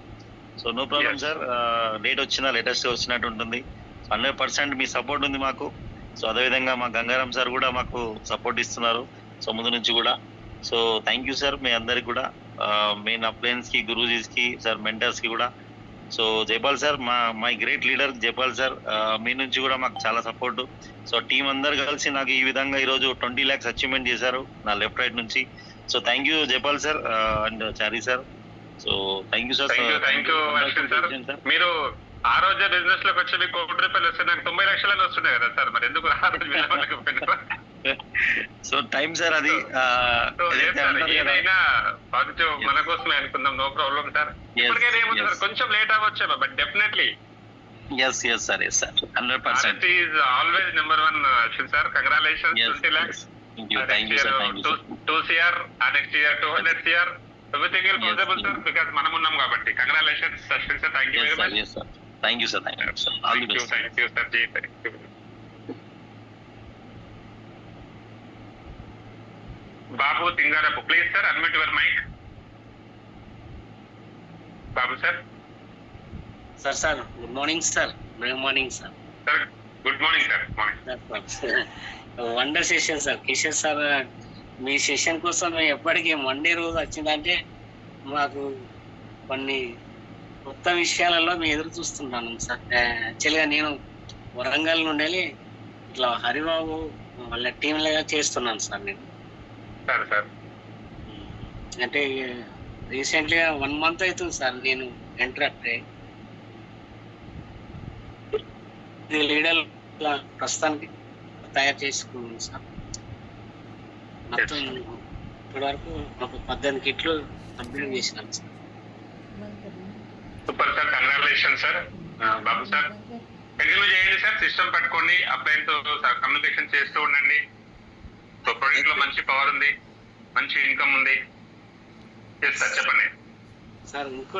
So no problem sir, late వచ్చినా లేటెస్ట్ వచ్చినట్టు ఉంటుంది. 100% మీ సపోర్ట్ ఉంది మాకు. సో అదేవిధంగా మా గంగారాం సార్ కూడా మాకు సపోర్ట్ ఇస్తున్నారు సో ముందు నుంచి కూడా. సో థ్యాంక్ యూ సార్ మీ అందరికి కూడా, మెయిన్ అప్లయన్స్ కి, గురూజీస్ కి సార్, మెంటర్స్ కి కూడా. So Jaipal sir, my great leader Jaipal sir, మీ నుంచి కూడా మాకు చాలా సపోర్ట్. సో టీం అందరు కలిసి నాకు ఈ విధంగా ఈరోజు 20 lakhs అచీవ్మెంట్ చేశారు నా లెఫ్ట్ రైట్ నుంచి. So thank you Jaipal sir and Chari sir. So thank you sir. Thank you Ashwin sir. మీరు ఆ రోజే బిజినెస్ లోకి వచ్చి మీకు ₹1 వస్తే నాకు 90 లక్షలు వస్తున్నాయి కదా సార్, మరి ఎందుకు సో టైం సార్ అది ఏదైనా పాజిటివ్ మన కోసమే అనుకుందాం. No problem sir. ఇప్పటికైనా ఏముంది సార్, కొంచెం లేట్ అవ్వచ్చు but definitely yes sir, 100%. Is always number 1 Ashwin sir. Congratulations. 20 lakhs. Thank you sir. 2 crore and next year 200 crore. Everything will possible sir because మనం ఉన్నాం కాబట్టి. Congratulations Ashwin sir. Thank you very much. Yes sir. Thank you sir. All the best. Thank you sir. Thank you. Babu Thingarapu, please sir unmute your mic. Babu sir. Sir good morning sir. Good morning sir. Sir good morning sir. Morning. Wonder session sir. Kishore sir, మీ session కోసం ఎప్పటికీ Monday రోజు వచ్చిందంటే మాకు కొన్ని కొత్త విషయాలలో మేము ఎదురు చూస్తున్నాను సార్. యాక్చువల్గా నేను వరంగల్ నుండి ఇట్లా హరిబాబు వాళ్ళ టీమ్ లాగా చేస్తున్నాను సార్. నేను సార్ అంటే రీసెంట్గా 1 month అవుతుంది సార్ నేను ఎంటర్ లీడర్ ప్రస్తుతానికి తయారు చేసుకున్నాను సార్. మొత్తం ఇప్పటి వరకు ఒక 18 కిట్లు కంప్లీట్ చేసినాను sir. Super sir. Congratulation sir. Babu sir continue చేయండి సార్. సిస్టమ్ పట్టుకోండి, అప్లైన్తో కమ్యూనికేషన్ చేస్తూ ఉండండి. సో ప్రొడక్ట్ లో మంచి పవర్ ఉంది, మంచి ఇన్కమ్ ఉంది. సార్ చెప్పండి సార్ ఇంకో